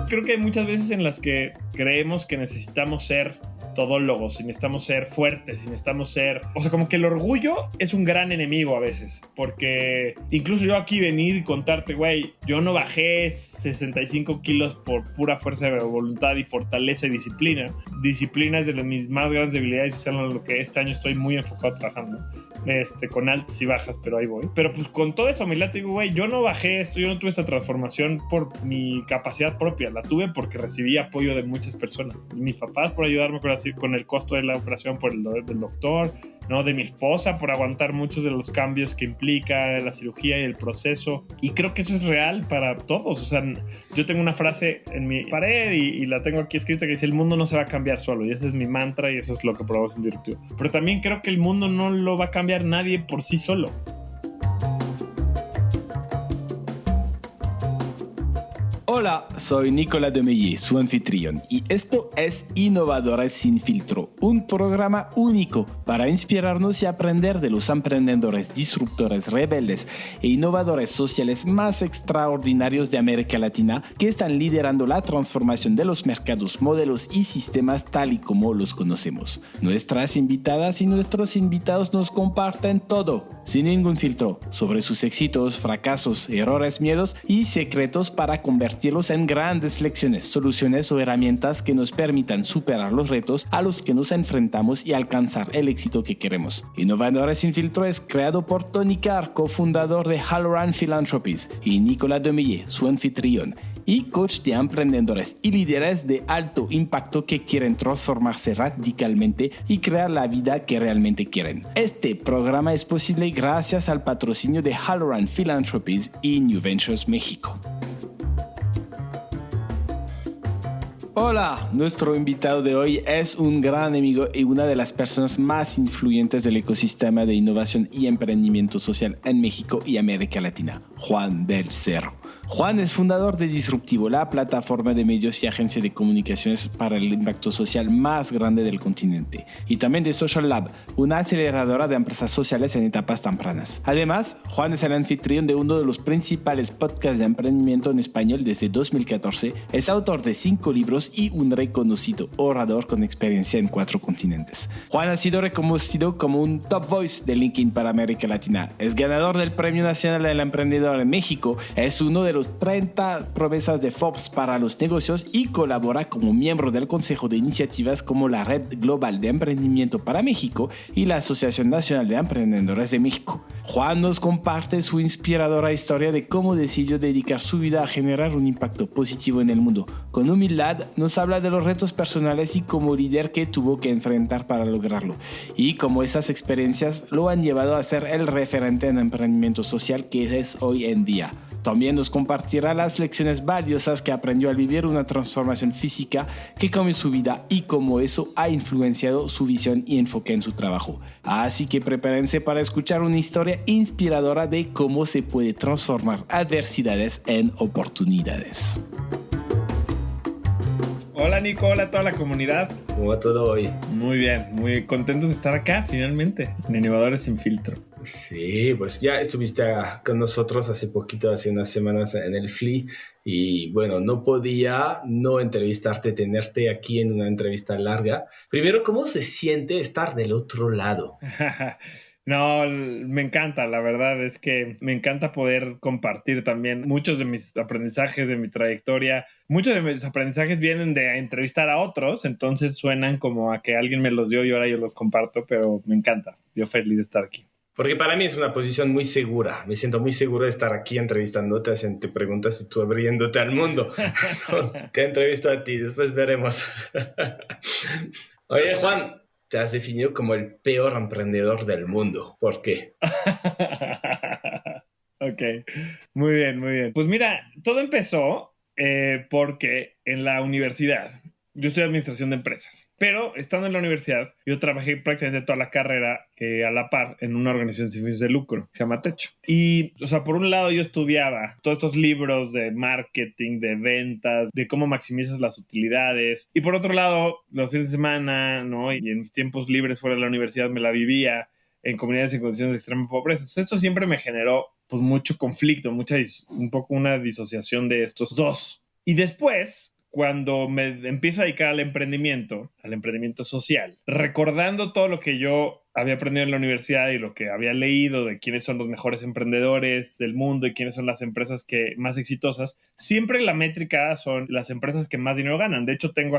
creo que hay muchas veces en las que creemos que necesitamos ser todólogos, y necesitamos ser fuertes, y necesitamos ser... O sea, como que el orgullo es un gran enemigo a veces, porque incluso yo aquí venir y contarte, güey, yo no bajé 65 kilos por pura fuerza de voluntad y fortaleza y disciplina. Disciplina es de mis más grandes debilidades y es en lo que este año estoy muy enfocado trabajando, con altas y bajas, pero ahí voy. Pero pues con toda esa humildad te digo, güey, yo no bajé esto, yo no tuve esta transformación por mi capacidad propia, la tuve porque recibí apoyo de muchas personas. Mis papás por ayudarme con el costo de la operación del doctor, ¿no? De mi esposa por aguantar muchos de los cambios que implica la cirugía y el proceso. Y creo que eso es real para todos. O sea, yo tengo una frase en mi pared y la tengo aquí escrita que dice: el mundo no se va a cambiar solo. Y ese es mi mantra y eso es lo que probamos en Disruptivo. Pero también creo que el mundo no lo va a cambiar nadie por sí solo. Hola, soy Nicolas Demeye, su anfitrión, y esto es Innovadores sin Filtro, un programa único para inspirarnos y aprender de los emprendedores, disruptores, rebeldes e innovadores sociales más extraordinarios de América Latina que están liderando la transformación de los mercados, modelos y sistemas tal y como los conocemos. Nuestras invitadas y nuestros invitados nos comparten todo, sin ningún filtro, sobre sus éxitos, fracasos, errores, miedos y secretos para convertirlos en grandes lecciones, soluciones o herramientas que nos permitan superar los retos a los que nos enfrentamos y alcanzar el éxito que queremos. Innovadores sin Filtro es creado por Tony Carr, cofundador de Halloran Philanthropies, y Nicolas Demeye, su anfitrión y coach de emprendedores y líderes de alto impacto que quieren transformarse radicalmente y crear la vida que realmente quieren. Este programa es posible gracias al patrocinio de Halloran Philanthropies y New Ventures México. Hola, nuestro invitado de hoy es un gran amigo y una de las personas más influyentes del ecosistema de innovación y emprendimiento social en México y América Latina, Juan del Cerro. Juan es fundador de Disruptivo, la plataforma de medios y agencia de comunicaciones para el impacto social más grande del continente, y también de Social Lab, una aceleradora de empresas sociales en etapas tempranas. Además, Juan es el anfitrión de uno de los principales podcasts de emprendimiento en español desde 2014, es autor de 5 libros y un reconocido orador con experiencia en 4 continentes. Juan ha sido reconocido como un Top Voice de LinkedIn para América Latina, es ganador del Premio Nacional del Emprendedor en México, es uno de los 30 promesas de Forbes para los negocios y colabora como miembro del Consejo de Iniciativas como la Red Global de Emprendimiento para México y la Asociación Nacional de Emprendedores de México. Juan nos comparte su inspiradora historia de cómo decidió dedicar su vida a generar un impacto positivo en el mundo. Con humildad nos habla de los retos personales y como líder que tuvo que enfrentar para lograrlo, y cómo esas experiencias lo han llevado a ser el referente en emprendimiento social que es hoy en día. También nos compartirá las lecciones valiosas que aprendió al vivir una transformación física que cambió su vida y cómo eso ha influenciado su visión y enfoque en su trabajo. Así que prepárense para escuchar una historia inspiradora de cómo se puede transformar adversidades en oportunidades. Hola Nico, hola a toda la comunidad. ¿Cómo va todo hoy? Muy bien, muy contentos de estar acá finalmente en Innovadores sin Filtro. Sí, pues ya estuviste con nosotros hace poquito, hace unas semanas en el FLI, y bueno, no podía no entrevistarte, tenerte aquí en una entrevista larga. Primero, ¿cómo se siente estar del otro lado? No, me encanta, la verdad es que me encanta poder compartir también muchos de mis aprendizajes, de mi trayectoria. Muchos de mis aprendizajes vienen de entrevistar a otros, entonces suenan como a que alguien me los dio y ahora yo los comparto, pero me encanta. Yo feliz de estar aquí. Porque para mí es una posición muy segura. Me siento muy seguro de estar aquí entrevistándote, haciendo preguntas y tú abriéndote al mundo. Entonces, te entrevisto a ti, después veremos. Oye, Juan, te has definido como el peor emprendedor del mundo. ¿Por qué? Ok, muy bien, muy bien. Pues mira, todo empezó porque en la universidad, yo estudié administración de empresas, pero estando en la universidad, yo trabajé prácticamente toda la carrera a la par en una organización sin fines de lucro que se llama Techo. Y, o sea, por un lado yo estudiaba todos estos libros de marketing, de ventas, de cómo maximizas las utilidades. Y por otro lado, los fines de semana, ¿no? Y en mis tiempos libres fuera de la universidad me la vivía en comunidades en condiciones de extrema pobreza. Entonces, esto siempre me generó pues mucho conflicto, un poco una disociación de estos dos. Y después, cuando me empiezo a dedicar al emprendimiento social, recordando todo lo que yo había aprendido en la universidad y lo que había leído de quiénes son los mejores emprendedores del mundo y quiénes son las empresas más exitosas, siempre la métrica son las empresas que más dinero ganan. De hecho, tengo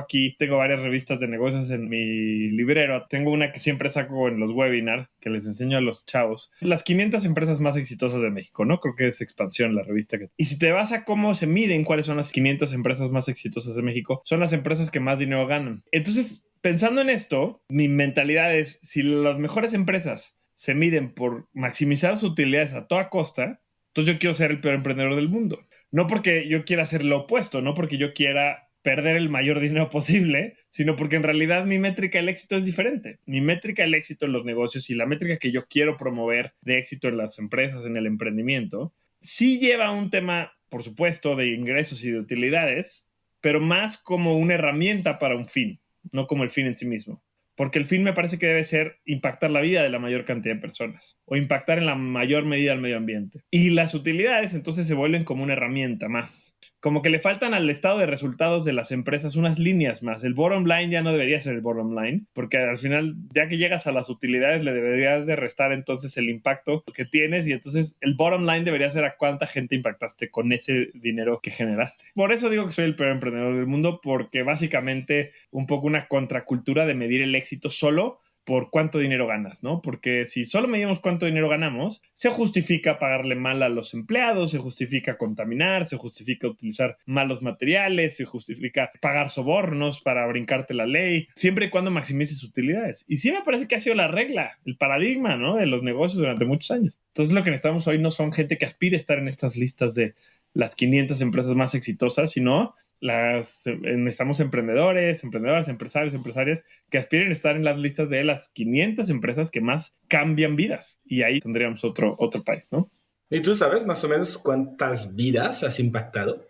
varias revistas de negocios en mi librero. Tengo una que siempre saco en los webinars que les enseño a los chavos. Las 500 empresas más exitosas de México, ¿no? Creo que es Expansión la revista. Y si te vas a cómo se miden cuáles son las 500 empresas más exitosas de México, son las empresas que más dinero ganan. Entonces, pensando en esto, mi mentalidad es, si las mejores empresas se miden por maximizar sus utilidades a toda costa, entonces yo quiero ser el peor emprendedor del mundo. No porque yo quiera hacer lo opuesto, no porque yo quiera perder el mayor dinero posible, sino porque en realidad mi métrica del éxito es diferente. Mi métrica del éxito en los negocios y la métrica que yo quiero promover de éxito en las empresas, en el emprendimiento, sí lleva un tema, por supuesto, de ingresos y de utilidades, pero más como una herramienta para un fin, no como el fin en sí mismo. Porque el fin me parece que debe ser impactar la vida de la mayor cantidad de personas o impactar en la mayor medida al medio ambiente. Y las utilidades entonces se vuelven como una herramienta más. Como que le faltan al estado de resultados de las empresas unas líneas más. El bottom line ya no debería ser el bottom line, porque al final, ya que llegas a las utilidades, le deberías de restar entonces el impacto que tienes, y entonces el bottom line debería ser a cuánta gente impactaste con ese dinero que generaste. Por eso digo que soy el peor emprendedor del mundo, porque básicamente un poco una contracultura de medir el éxito solo por cuánto dinero ganas, ¿no? Porque si solo medimos cuánto dinero ganamos, se justifica pagarle mal a los empleados, se justifica contaminar, se justifica utilizar malos materiales, se justifica pagar sobornos para brincarte la ley, siempre y cuando maximices utilidades. Y sí me parece que ha sido la regla, el paradigma, ¿no?, de los negocios durante muchos años. Entonces lo que necesitamos hoy no son gente que aspire a estar en estas listas de las 500 empresas más exitosas, sino necesitamos emprendedores, empresarios, empresarias que aspiren a estar en las listas de las 500 empresas que más cambian vidas. Y ahí tendríamos otro país, ¿no? ¿Y tú sabes más o menos cuántas vidas has impactado?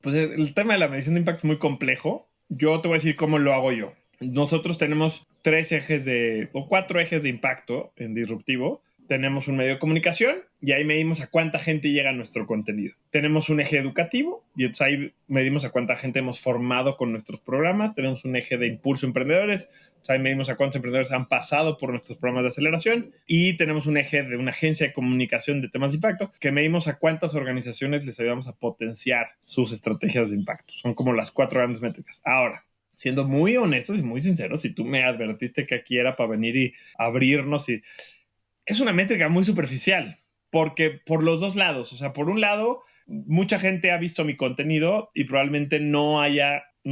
Pues el tema de la medición de impacto es muy complejo. Yo te voy a decir cómo lo hago yo. Nosotros tenemos 4 ejes de impacto en Disruptivo. Tenemos un medio de comunicación y ahí medimos a cuánta gente llega a nuestro contenido. Tenemos un eje educativo y entonces ahí medimos a cuánta gente hemos formado con nuestros programas. Tenemos un eje de impulso emprendedores, entonces ahí medimos a cuántos emprendedores han pasado por nuestros programas de aceleración. Y tenemos un eje de una agencia de comunicación de temas de impacto que medimos a cuántas organizaciones les ayudamos a potenciar sus estrategias de impacto. Son como las 4 grandes métricas. Ahora, siendo muy honestos y muy sinceros, si tú me advertiste que aquí era para venir y abrirnos, es una métrica muy superficial, porque por los dos lados, o sea, por un lado, mucha gente ha visto mi contenido y probablemente no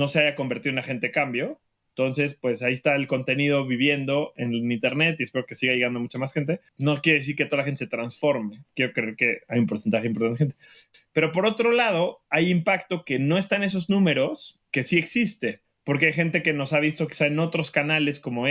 se haya convertido en agente de cambio. Entonces, pues ahí está el contenido viviendo en internet y espero que siga llegando a mucha más gente. No quiere decir que toda la gente se transforme. Quiero creer que hay un porcentaje importante de gente. Pero por otro lado, hay impacto que no está en esos números, que sí existe. Porque hay gente que nos ha visto quizá en otros canales como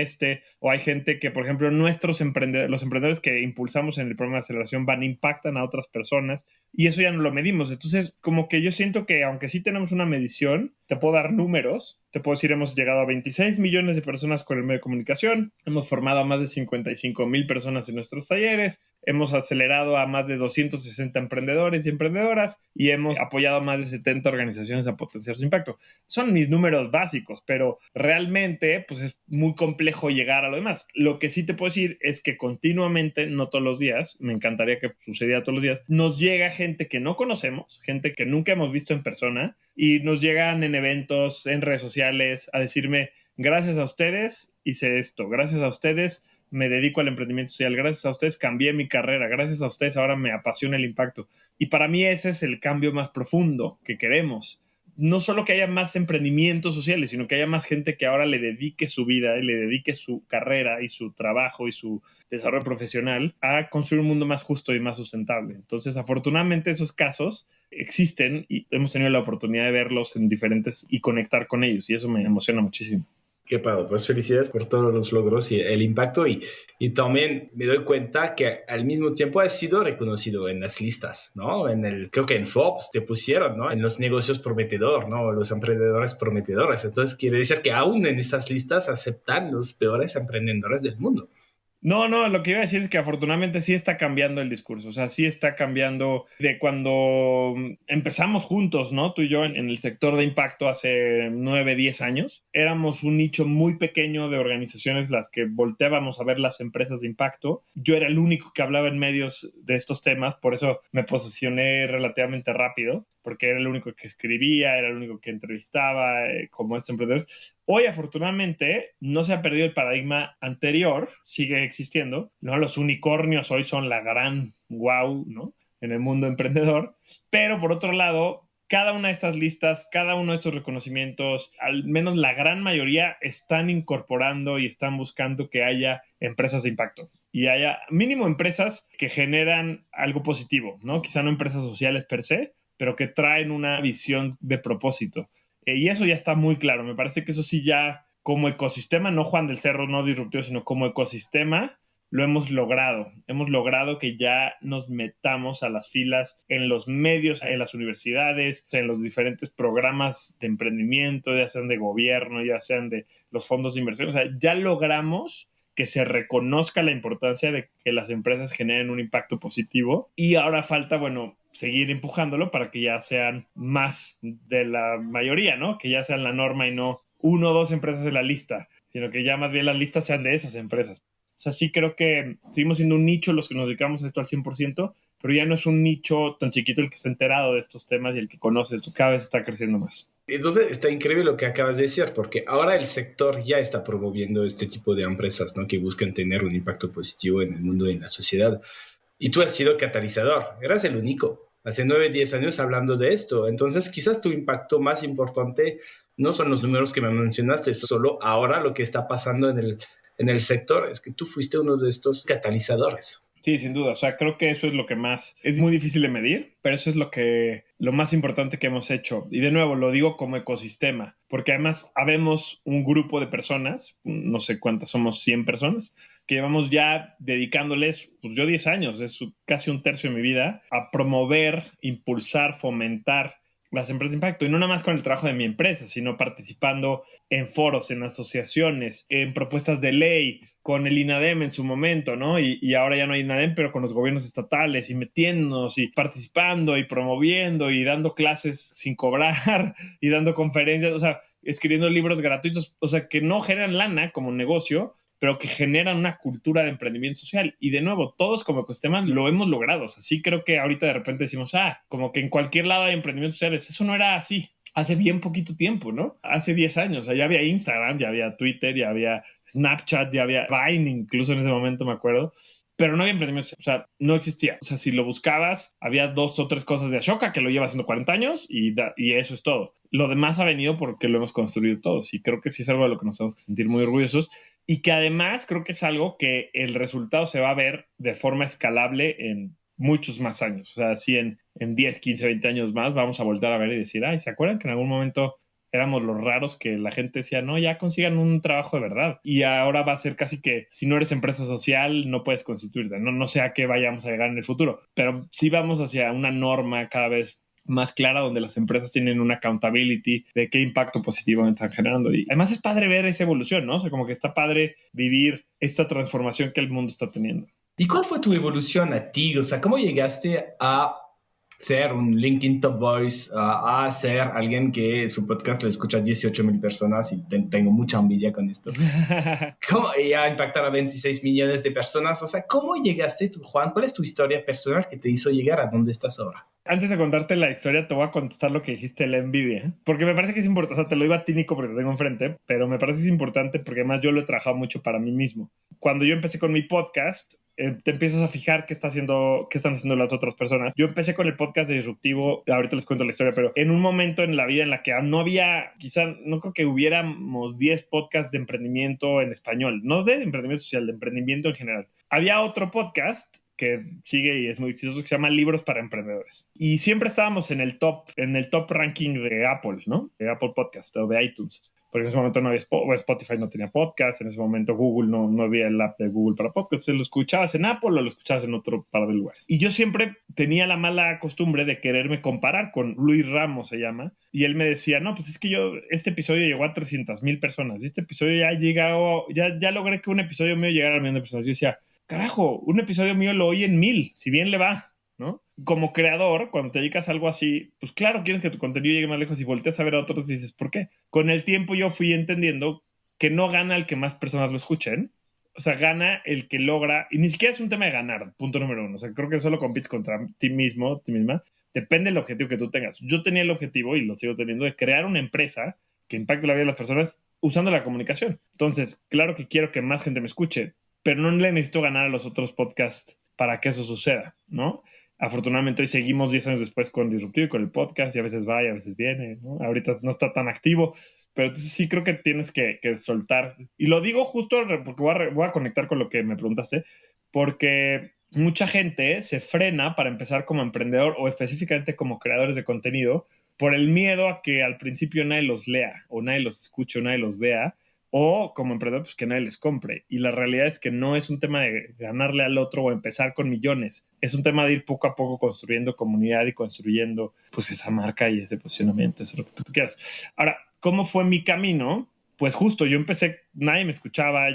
o hay gente que, por ejemplo, los emprendedores que impulsamos en el programa de aceleración impactan a otras personas y eso ya no lo medimos. Entonces, como que yo siento que aunque sí tenemos una medición, te puedo dar números. Te puedo decir, hemos llegado a 26 millones de personas con el medio de comunicación, hemos formado a más de 55,000 personas en nuestros talleres, hemos acelerado a más de 260 emprendedores y emprendedoras y hemos apoyado a más de 70 organizaciones a potenciar su impacto. Son mis números básicos, pero realmente pues es muy complejo llegar a lo demás. Lo que sí te puedo decir es que continuamente, no todos los días, me encantaría que sucediera todos los días, nos llega gente que no conocemos, gente que nunca hemos visto en persona y nos llegan en eventos, en redes sociales, a decirme, gracias a ustedes hice esto, gracias a ustedes me dedico al emprendimiento social, gracias a ustedes cambié mi carrera, gracias a ustedes ahora me apasiona el impacto. Y para mí ese es el cambio más profundo que queremos. No solo que haya más emprendimientos sociales, sino que haya más gente que ahora le dedique su vida, le dedique su carrera y su trabajo y su desarrollo profesional a construir un mundo más justo y más sustentable. Entonces, afortunadamente, esos casos existen y hemos tenido la oportunidad de verlos en diferentes y conectar con ellos y eso me emociona muchísimo. Qué padre, pues felicidades por todos los logros y el impacto y también me doy cuenta que al mismo tiempo has sido reconocido en las listas, ¿no? Creo que en Forbes te pusieron, ¿no? En los negocios prometedores, ¿no? Los emprendedores prometedores. Entonces quiere decir que aún en esas listas aceptan los peores emprendedores del mundo. No, lo que iba a decir es que afortunadamente sí está cambiando el discurso, o sea, sí está cambiando de cuando empezamos juntos, ¿no? Tú y yo en el sector de impacto hace 9, 10 años. Éramos un nicho muy pequeño de organizaciones las que volteábamos a ver las empresas de impacto. Yo era el único que hablaba en medios de estos temas, por eso me posicioné relativamente rápido, porque era el único que escribía, era el único que entrevistaba como estos emprendedores. Hoy, afortunadamente, no se ha perdido el paradigma anterior, sigue existiendo, ¿no? Los unicornios hoy son la gran wow, ¿no? En el mundo emprendedor, pero por otro lado, cada una de estas listas, cada uno de estos reconocimientos, al menos la gran mayoría, están incorporando y están buscando que haya empresas de impacto y haya mínimo empresas que generan algo positivo, ¿no? Quizá no empresas sociales per se, pero que traen una visión de propósito. Y eso ya está muy claro. Me parece que eso sí ya como ecosistema, no Juan del Cerro, no disruptivo, sino como ecosistema, lo hemos logrado. Hemos logrado que ya nos metamos a las filas en los medios, en las universidades, en los diferentes programas de emprendimiento, ya sean de gobierno, ya sean de los fondos de inversión. O sea, ya logramos que se reconozca la importancia de que las empresas generen un impacto positivo y ahora falta, bueno, seguir empujándolo para que ya sean más de la mayoría, ¿no? Que ya sean la norma y no 1 o 2 empresas de la lista, sino que ya más bien las listas sean de esas empresas. O sea, sí creo que seguimos siendo un nicho los que nos dedicamos a esto al 100%, pero ya no es un nicho tan chiquito el que está enterado de estos temas y el que conoce esto. Cada vez está creciendo más. Entonces está increíble lo que acabas de decir, porque ahora el sector ya está promoviendo este tipo de empresas, ¿no? Que buscan tener un impacto positivo en el mundo y en la sociedad. Y tú has sido catalizador, eras el único, hace 9, 10 años hablando de esto. Entonces quizás tu impacto más importante no son los números que me mencionaste, solo ahora lo que está pasando en el sector es que tú fuiste uno de estos catalizadores. Sí, sin duda. O sea, creo que eso es lo que más es muy difícil de medir, pero eso es lo más importante que hemos hecho. Y de nuevo, lo digo como ecosistema, porque además habemos un grupo de personas, no sé cuántas somos, 100 personas, que llevamos ya dedicándoles, pues yo 10 años, es casi un tercio de mi vida, a promover, impulsar, fomentar las empresas de impacto, y no nada más con el trabajo de mi empresa, sino participando en foros, en asociaciones, en propuestas de ley, con el INADEM en su momento, ¿no? Y ahora ya no hay INADEM, pero con los gobiernos estatales, y metiéndonos, y participando, y promoviendo, y dando clases sin cobrar, y dando conferencias, o sea, escribiendo libros gratuitos, o sea, que no generan lana como negocio, pero que generan una cultura de emprendimiento social. Y de nuevo, todos como ecosistema lo hemos logrado. O sea, sí creo que ahorita de repente decimos, como que en cualquier lado hay emprendimientos sociales. Eso no era así hace bien poquito tiempo, ¿no? Hace 10 años. O sea, ya había Instagram, ya había Twitter, ya había Snapchat, ya había Vine, incluso en ese momento me acuerdo. Pero no había emprendimiento, o sea, no existía. O sea, si lo buscabas, había 2 o 3 cosas de Ashoka que lo lleva haciendo 40 años y eso es todo. Lo demás ha venido porque lo hemos construido todos y creo que sí es algo de lo que nos tenemos que sentir muy orgullosos y que además creo que es algo que el resultado se va a ver de forma escalable en muchos más años. O sea, si en 10, 15, 20 años más vamos a volver a ver y decir, ¿se acuerdan que en algún momento éramos los raros que la gente decía, no, ya consigan un trabajo de verdad? Y ahora va a ser casi que si no eres empresa social no puedes constituirte. No sé a qué vayamos a llegar en el futuro, pero sí vamos hacia una norma cada vez más clara donde las empresas tienen una accountability de qué impacto positivo están generando. Y además es padre ver esa evolución, ¿no? O sea, como que está padre vivir esta transformación que el mundo está teniendo. ¿Y cuál fue tu evolución a ti? O sea, ¿cómo llegaste a ser un LinkedIn Top Voice, a ser alguien que su podcast lo escucha 18,000 personas y tengo mucha envidia con esto? ¿Cómo ya impactar a 26 millones de personas? O sea, ¿cómo llegaste tú, Juan? ¿Cuál es tu historia personal que te hizo llegar a donde estás ahora? Antes de contarte la historia, te voy a contestar lo que dijiste, la envidia. Porque me parece que es importante, o sea, te lo digo a ti, Nico, porque te tengo enfrente, pero me parece que es importante porque además yo lo he trabajado mucho para mí mismo. Cuando yo empecé con mi podcast, te empiezas a fijar qué están haciendo las otras personas. Yo empecé con el podcast de Disruptivo, ahorita les cuento la historia, pero en un momento en la vida en la que no había, quizá no creo que hubiéramos 10 podcasts de emprendimiento en español, no de emprendimiento social, de emprendimiento en general. Había otro podcast que sigue y es muy exitoso, que se llama Libros para Emprendedores. Y siempre estábamos en el top ranking de Apple, ¿no? De Apple Podcast o de iTunes. porque en ese momento no había Spotify, no tenía podcast, en ese momento Google no había el app de Google para podcast, entonces lo escuchabas en Apple o lo escuchabas en otro par de lugares. Y yo siempre tenía la mala costumbre de quererme comparar con Luis Ramos, se llama, y él me decía, no, pues es que este episodio llegó a 300,000 personas, y este episodio ya logré que un episodio mío llegara al millón de personas. Yo decía, carajo, un episodio mío lo oyen 1,000, si bien le va, ¿no? Como creador, cuando te dedicas a algo así, pues claro, quieres que tu contenido llegue más lejos y volteas a ver a otros y dices, ¿por qué? Con el tiempo yo fui entendiendo que no gana el que más personas lo escuchen, o sea, gana el que logra, y ni siquiera es un tema de ganar, punto número uno, o sea, creo que solo compites contra ti mismo, ti misma, depende del objetivo que tú tengas. Yo tenía el objetivo, y lo sigo teniendo, de crear una empresa que impacte la vida de las personas usando la comunicación. Entonces, claro que quiero que más gente me escuche, pero no le necesito ganar a los otros podcasts para que eso suceda, ¿no? Afortunadamente hoy seguimos 10 años después con Disruptivo y con el podcast, y a veces va y a veces viene, ¿no? Ahorita no está tan activo, pero entonces sí creo que tienes que soltar. Y lo digo justo porque voy a conectar con lo que me preguntaste, porque mucha gente se frena para empezar como emprendedor o específicamente como creadores de contenido por el miedo a que al principio nadie los lea o nadie los escuche o nadie los vea, o como emprendedor, pues que nadie les compre. Y la realidad es que no es un tema de ganarle al otro o empezar con millones. Es un tema de ir poco a poco construyendo comunidad y construyendo pues esa marca y ese posicionamiento, eso es lo que tú quieras. Ahora, ¿cómo fue mi camino? Pues justo, yo empecé, nadie me escuchaba,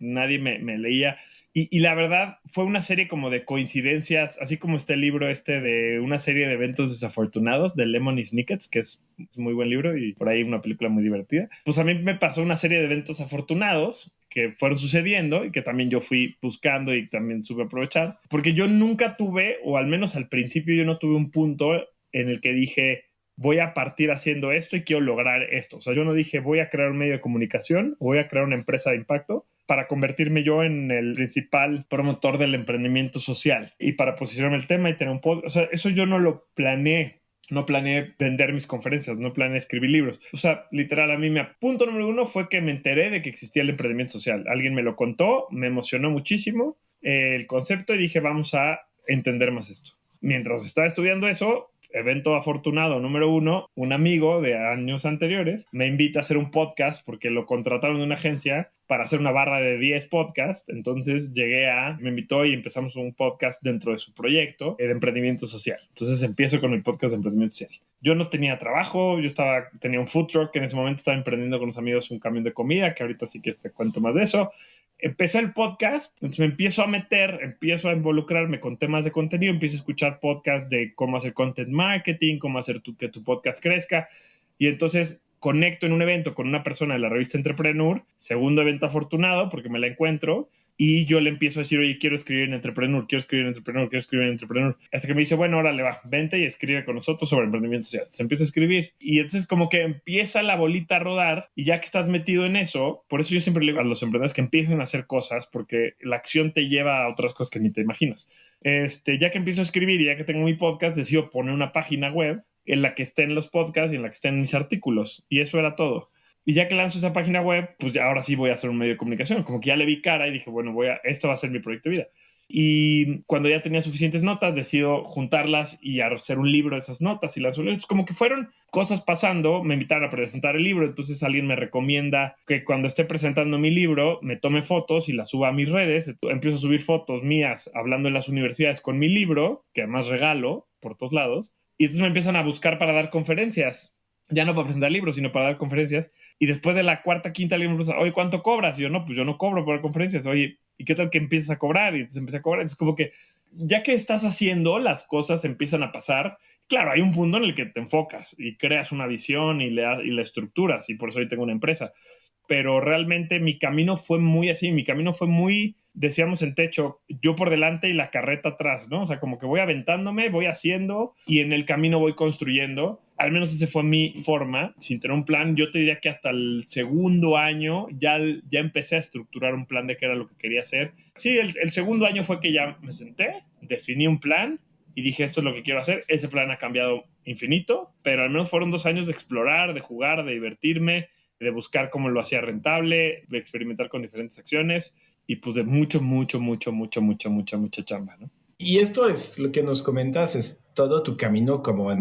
nadie me leía. Y la verdad fue una serie como de coincidencias, así como este libro de una serie de eventos desafortunados de Lemony Snicket, que es muy buen libro y por ahí una película muy divertida. Pues a mí me pasó una serie de eventos afortunados que fueron sucediendo y que también yo fui buscando y también supe aprovechar, porque yo nunca tuve, o al menos al principio yo no tuve un punto en el que dije, voy a partir haciendo esto y quiero lograr esto. O sea, yo no dije, voy a crear un medio de comunicación, voy a crear una empresa de impacto para convertirme yo en el principal promotor del emprendimiento social y para posicionarme el tema y tener un podcast. O sea, eso yo no lo planeé. No planeé vender mis conferencias, no planeé escribir libros. O sea, literal, a mí punto número uno fue que me enteré de que existía el emprendimiento social. Alguien me lo contó, me emocionó muchísimo el concepto y dije, vamos a entender más esto. Mientras estaba estudiando eso, evento afortunado número uno, un amigo de años anteriores me invita a hacer un podcast porque lo contrataron de una agencia para hacer una barra de 10 podcasts. Entonces me invitó y empezamos un podcast dentro de su proyecto de emprendimiento social. Entonces empiezo con el podcast de emprendimiento social. Yo no tenía trabajo, tenía un food truck, que en ese momento estaba emprendiendo con unos amigos un camión de comida, que ahorita sí que te cuento más de eso. Empecé el podcast, entonces me empiezo a involucrarme con temas de contenido, empiezo a escuchar podcasts de cómo hacer content marketing, cómo hacer que tu podcast crezca, y entonces conecto en un evento con una persona de la revista Entrepreneur, segundo evento afortunado porque me la encuentro, y yo le empiezo a decir, oye, quiero escribir en Entrepreneur, hasta que me dice, bueno, órale, va, vente y escribe con nosotros sobre emprendimiento social. Se empieza a escribir y entonces como que empieza la bolita a rodar, y ya que estás metido en eso, por eso yo siempre le digo a los emprendedores que empiecen a hacer cosas, porque la acción te lleva a otras cosas que ni te imaginas. Ya que empiezo a escribir y ya que tengo mi podcast, decido poner una página web en la que estén los podcasts y en la que estén mis artículos, y eso era todo. Y ya que lanzo esa página web, pues ya ahora sí voy a hacer un medio de comunicación. Como que ya le vi cara y dije, bueno, esto va a ser mi proyecto de vida. Y cuando ya tenía suficientes notas, decido juntarlas y hacer un libro de esas notas. Y como que fueron cosas pasando, me invitaron a presentar el libro. Entonces alguien me recomienda que cuando esté presentando mi libro, me tome fotos y las suba a mis redes. Entonces, empiezo a subir fotos mías hablando en las universidades con mi libro, que además regalo por todos lados. Y entonces me empiezan a buscar para dar conferencias. Ya no para presentar libros, sino para dar conferencias. Y después de la cuarta, quinta libro me preguntan, oye, ¿cuánto cobras? Y yo, no, pues yo no cobro por dar conferencias. Oye, ¿y qué tal que empiezas a cobrar? Y entonces empecé a cobrar. Entonces como que ya que estás haciendo, las cosas empiezan a pasar. Claro, hay un punto en el que te enfocas y creas una visión y la estructuras. Y por eso hoy tengo una empresa. Pero realmente mi camino fue muy así. Mi camino fue muy, decíamos en Techo, yo por delante y la carreta atrás, ¿no? O sea, como que voy aventándome, voy haciendo y en el camino voy construyendo. Al menos esa fue mi forma, sin tener un plan. Yo te diría que hasta el segundo año ya empecé a estructurar un plan de qué era lo que quería hacer. Sí, el segundo año fue que ya me senté, definí un plan y dije, esto es lo que quiero hacer. Ese plan ha cambiado infinito, pero al menos fueron 2 años de explorar, de jugar, de divertirme, de buscar cómo lo hacía rentable, de experimentar con diferentes acciones y pues de mucha chamba, ¿no? Y esto es lo que nos comentas, es todo tu camino como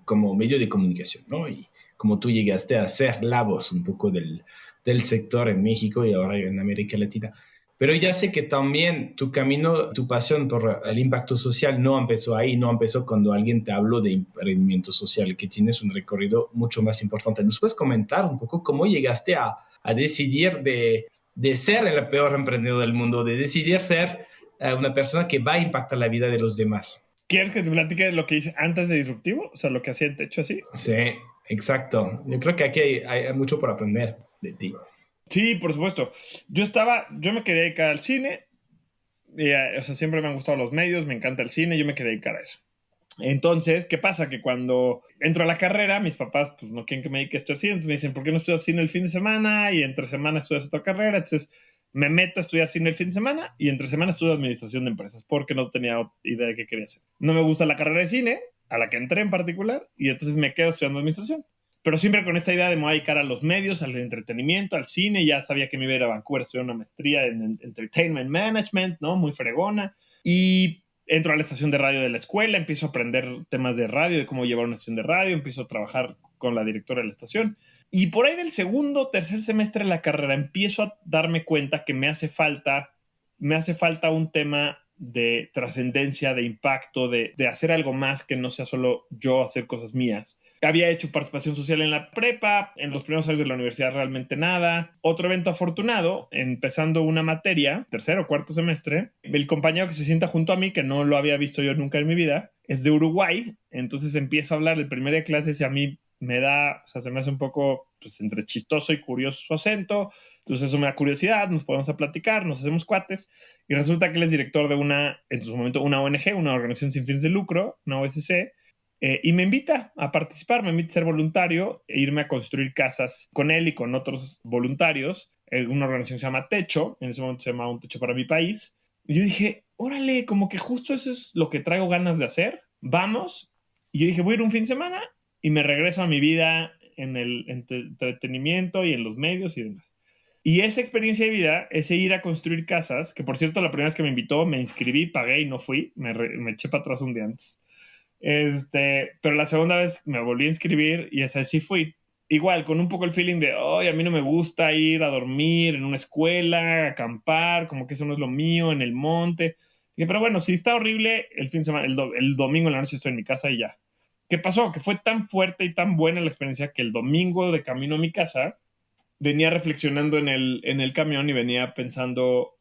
como medio de comunicación, ¿no? Y como tú llegaste a ser la voz un poco del sector en México y ahora en América Latina. Pero ya sé que también tu camino, tu pasión por el impacto social no empezó ahí, no empezó cuando alguien te habló de emprendimiento social, que tienes un recorrido mucho más importante. ¿Nos puedes comentar un poco cómo llegaste a decidir de ser el peor emprendedor del mundo, de decidir ser una persona que va a impactar la vida de los demás? ¿Quieres que te platique lo que hice antes de Disruptivo? O sea, lo que hacía en Techo así. Sí, exacto. Yo creo que aquí hay mucho por aprender de ti. Sí, por supuesto. Yo me quería dedicar al cine. O sea, siempre me han gustado los medios, me encanta el cine, yo me quería dedicar a eso. Entonces, ¿qué pasa? Que cuando entro a la carrera, mis papás pues no quieren que me dedique a estudiar cine, entonces me dicen, ¿por qué no estudias cine el fin de semana? Y entre semana estudias otra carrera. Entonces me meto a estudiar cine el fin de semana y entre semana estudio administración de empresas porque no tenía idea de qué quería hacer. No me gusta la carrera de cine, a la que entré en particular, y entonces me quedo estudiando administración. Pero siempre con esta idea de me voy a dedicar a los medios, al entretenimiento, al cine. Ya sabía que me iba a ir a Vancouver a estudiar una maestría en Entertainment Management, ¿no? Muy fregona. Y entro a la estación de radio de la escuela, empiezo a aprender temas de radio, de cómo llevar una estación de radio, empiezo a trabajar con la directora de la estación. Y por ahí del segundo, tercer semestre de la carrera empiezo a darme cuenta que me hace falta un tema de trascendencia, de impacto, de hacer algo más que no sea solo yo hacer cosas mías. Había hecho participación social en la prepa, en los primeros años de la universidad realmente nada. Otro evento afortunado, empezando una materia, tercer o cuarto semestre, el compañero que se sienta junto a mí, que no lo había visto yo nunca en mi vida, es de Uruguay, entonces empiezo a hablar el primer día de clases y a mí me da, o sea, se me hace un poco pues, entre chistoso y curioso su acento, entonces eso me da curiosidad, nos ponemos a platicar, nos hacemos cuates, y resulta que él es director de en su momento, una ONG, una organización sin fines de lucro, una OSC, y me invita a participar, me invita a ser voluntario e irme a construir casas con él y con otros voluntarios, en una organización que se llama Techo, en ese momento se llamaba Un Techo para mi País, y yo dije, órale, como que justo eso es lo que traigo ganas de hacer, vamos, y yo dije, voy a ir un fin de semana, y me regreso a mi vida en el entretenimiento y en los medios y demás. Y esa experiencia de vida, ese ir a construir casas, que por cierto la primera vez que me invitó me inscribí, pagué y no fui, me eché para atrás un día antes. Pero la segunda vez me volví a inscribir y esa vez sí fui. Igual, con un poco el feeling de, oh, a mí no me gusta ir a dormir en una escuela, acampar, como que eso no es lo mío, en el monte. Pero bueno, si está horrible, el fin de semana, el domingo en la noche estoy en mi casa y ya. ¿Qué pasó? Que fue tan fuerte y tan buena la experiencia que el domingo de camino a mi casa venía reflexionando en el camión y venía pensando,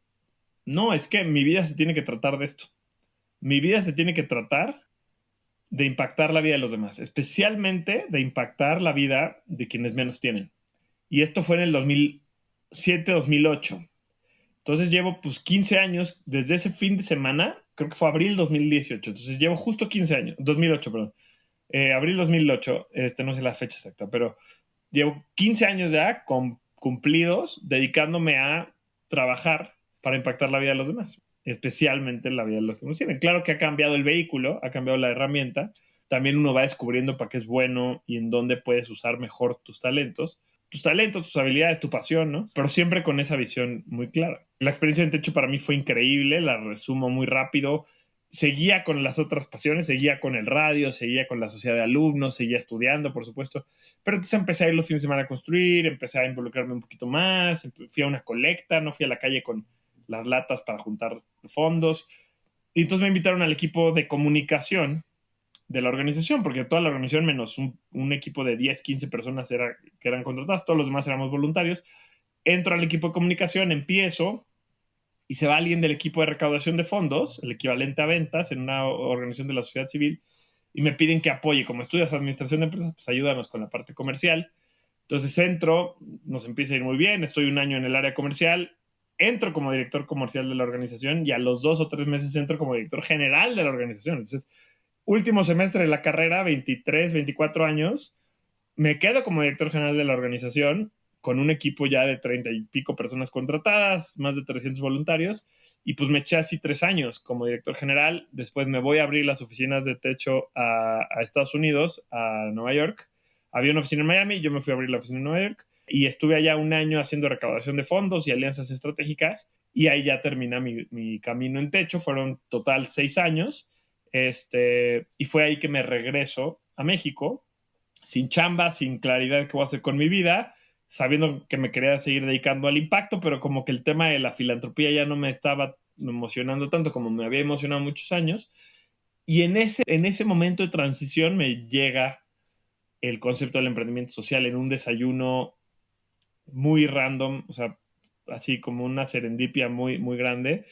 no, es que mi vida se tiene que tratar de esto. Mi vida se tiene que tratar de impactar la vida de los demás, especialmente de impactar la vida de quienes menos tienen. Y esto fue en el 2007-2008. Entonces llevo pues 15 años desde ese fin de semana, creo que fue abril 2018. Entonces llevo justo 15 años, 2008, perdón. Abril 2008, no sé la fecha exacta, pero llevo 15 años ya cumplidos dedicándome a trabajar para impactar la vida de los demás, especialmente la vida de los que nos tienen. Claro que ha cambiado el vehículo, ha cambiado la herramienta, también uno va descubriendo para qué es bueno y en dónde puedes usar mejor tus talentos, tus habilidades, tu pasión, ¿no? Pero siempre con esa visión muy clara. La experiencia en Techo para mí fue increíble, la resumo muy rápido. Seguía con las otras pasiones, seguía con el radio, seguía con la sociedad de alumnos, seguía estudiando, por supuesto. Pero entonces empecé a ir los fines de semana a construir, empecé a involucrarme un poquito más, fui a una colecta, no fui a la calle con las latas para juntar fondos. Y entonces me invitaron al equipo de comunicación de la organización, porque toda la organización, menos un equipo de 10, 15 personas que eran contratadas, todos los demás éramos voluntarios. Entro al equipo de comunicación, empiezo, y se va alguien del equipo de recaudación de fondos, el equivalente a ventas en una organización de la sociedad civil, y me piden que apoye. Como estudias administración de empresas, pues ayúdanos con la parte comercial. Entonces entro, nos empieza a ir muy bien, estoy un año en el área comercial, entro como director comercial de la organización y a los 2 o 3 meses entro como director general de la organización. Entonces, último semestre de la carrera, 23, 24 años, me quedo como director general de la organización con un equipo ya de 30 y pico personas contratadas, más de 300 voluntarios, y pues me eché así 3 años como director general. Después me voy a abrir las oficinas de Techo a Estados Unidos, a Nueva York. Había una oficina en Miami, yo me fui a abrir la oficina en Nueva York, y estuve allá un año haciendo recaudación de fondos y alianzas estratégicas, y ahí ya termina mi camino en Techo. Fueron total 6 años, y fue ahí que me regreso a México, sin chamba, sin claridad de qué voy a hacer con mi vida, sabiendo que me quería seguir dedicando al impacto, pero como que el tema de la filantropía ya no me estaba emocionando tanto como me había emocionado muchos años. Y en ese momento de transición me llega el concepto del emprendimiento social en un desayuno muy random, o sea, así como una serendipia muy, muy grande.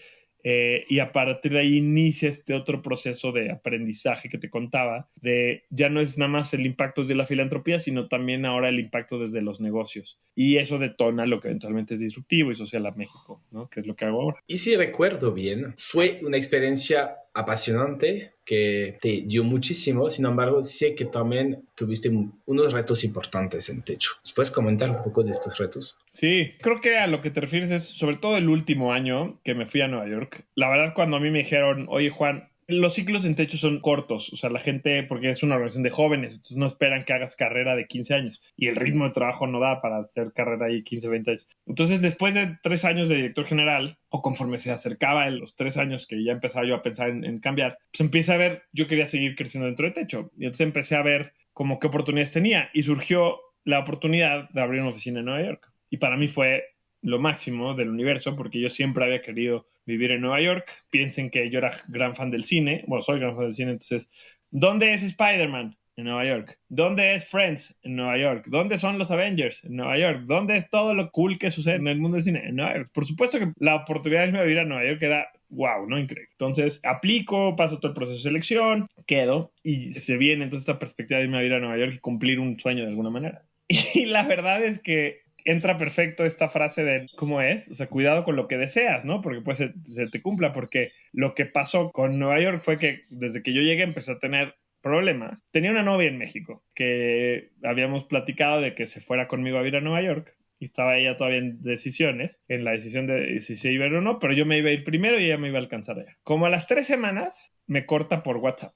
Y a partir de ahí inicia este otro proceso de aprendizaje que te contaba, de ya no es nada más el impacto desde la filantropía, sino también ahora el impacto desde los negocios. Y eso detona lo que eventualmente es disruptivo y social a México, ¿no? Que es lo que hago ahora. Y si recuerdo bien, fue una experiencia apasionante que te dio muchísimo. Sin embargo, sé que también tuviste unos retos importantes en Techo. ¿Puedes comentar un poco de estos retos? Sí, creo que a lo que te refieres es sobre todo el último año que me fui a Nueva York. La verdad, cuando a mí me dijeron, oye Juan, los ciclos en Techo son cortos, o sea, la gente, porque es una organización de jóvenes, entonces no esperan que hagas carrera de 15 años y el ritmo de trabajo no da para hacer carrera ahí 15, 20 años. Entonces, después de 3 años de director general, o conforme se acercaba los 3 años que ya empezaba yo a pensar en cambiar, pues empecé a ver, yo quería seguir creciendo dentro de Techo y entonces empecé a ver como qué oportunidades tenía y surgió la oportunidad de abrir una oficina en Nueva York. Y para mí fue lo máximo del universo porque yo siempre había querido vivir en Nueva York. Piensen que yo era gran fan del cine. Bueno, soy gran fan del cine. Entonces, ¿dónde es Spider-Man? En Nueva York. ¿Dónde es Friends? En Nueva York. ¿Dónde son los Avengers? En Nueva York. ¿Dónde es todo lo cool que sucede en el mundo del cine? En Nueva York. Por supuesto que la oportunidad de vivir a Nueva York era wow, ¿no? Increíble. Entonces, aplico, paso todo el proceso de selección, quedo y se viene entonces esta perspectiva de irme a vivir a Nueva York y cumplir un sueño de alguna manera. Y la verdad es que entra perfecto esta frase de cómo es, o sea, cuidado con lo que deseas, ¿no? Porque pues se te cumpla, porque lo que pasó con Nueva York fue que desde que yo llegué empecé a tener problemas. Tenía una novia en México que habíamos platicado de que se fuera conmigo a vivir a Nueva York y estaba ella todavía en decisiones, en la decisión de si se iba a ir o no, pero yo me iba a ir primero y ella me iba a alcanzar allá. Como a las 3 semanas me corta por WhatsApp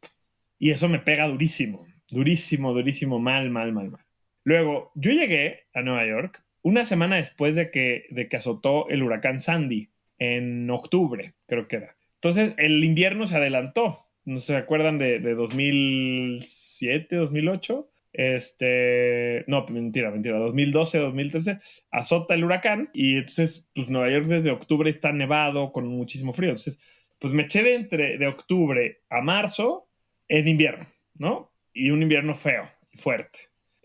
y eso me pega durísimo, durísimo, durísimo, mal, mal, mal, mal. Luego, yo llegué a Nueva York una semana después de que azotó el huracán Sandy, en octubre, creo que era. Entonces, el invierno se adelantó. ¿No se acuerdan de 2007, 2008? No, mentira, 2012, 2013, azota el huracán y entonces, pues Nueva York desde octubre está nevado con muchísimo frío. Entonces, pues me eché de octubre a marzo en invierno, ¿no? Y un invierno feo y fuerte.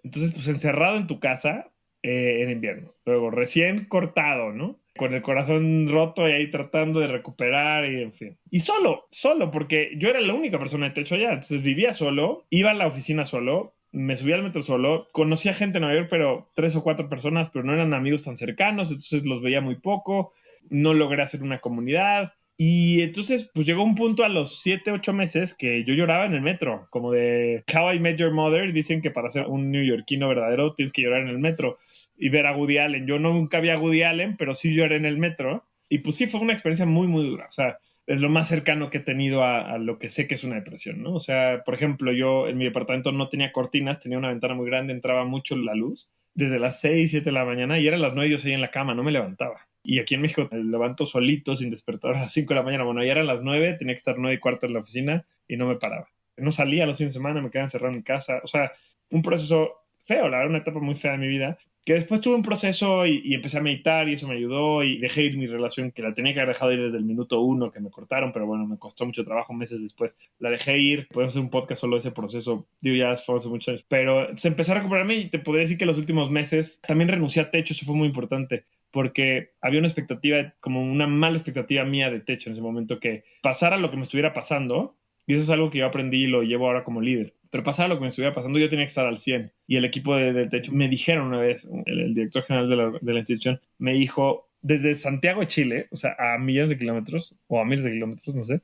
Entonces, pues encerrado en tu casa en invierno. Luego, recién cortado, ¿no? Con el corazón roto y ahí tratando de recuperar y en fin. Y solo, porque yo era la única persona de Techo allá. Entonces vivía solo, iba a la oficina solo, me subía al metro solo, conocía gente en Nueva York, pero 3 o 4 personas, pero no eran amigos tan cercanos, entonces los veía muy poco, no logré hacer una comunidad. Y entonces, pues llegó un punto a los 7, 8 meses que yo lloraba en el metro, como de How I Met Your Mother. Dicen que para ser un neoyorquino verdadero tienes que llorar en el metro y ver a Woody Allen. Yo nunca vi a Woody Allen, pero sí lloré en el metro. Y pues sí, fue una experiencia muy, muy dura. O sea, es lo más cercano que he tenido a lo que sé que es una depresión, ¿no? O sea, por ejemplo, yo en mi departamento no tenía cortinas, tenía una ventana muy grande, entraba mucho la luz. Desde las 6, 7 de la mañana y eran las 9 yo seguía en la cama, no me levantaba. Y aquí en México me levanto solito sin despertar a las 5 de la mañana. Bueno, ya eran las 9, tenía que estar 9:15 en la oficina y no me paraba. No salía los fines de semana, me quedaba encerrado en mi casa. O sea, un proceso feo, la verdad, una etapa muy fea de mi vida. Que después tuve un proceso y empecé a meditar y eso me ayudó y dejé ir mi relación que la tenía que haber dejado ir desde el minuto 1 que me cortaron, pero bueno, me costó mucho trabajo meses después. La dejé ir, podemos hacer un podcast solo de ese proceso, digo, ya fue hace muchos años, pero se empezó a recuperarme y te podría decir que los últimos meses también renuncié a Techo, eso fue muy importante porque había una expectativa, como una mala expectativa mía de Techo en ese momento, que pasara lo que me estuviera pasando. Y eso es algo que yo aprendí y lo llevo ahora como líder. Pero pasara lo que me estuviera pasando, yo tenía que estar al 100. Y el equipo de Techo me dijeron una vez, el director general de la institución, me dijo, desde Santiago de Chile, o sea, a millones de kilómetros, o a miles de kilómetros, no sé,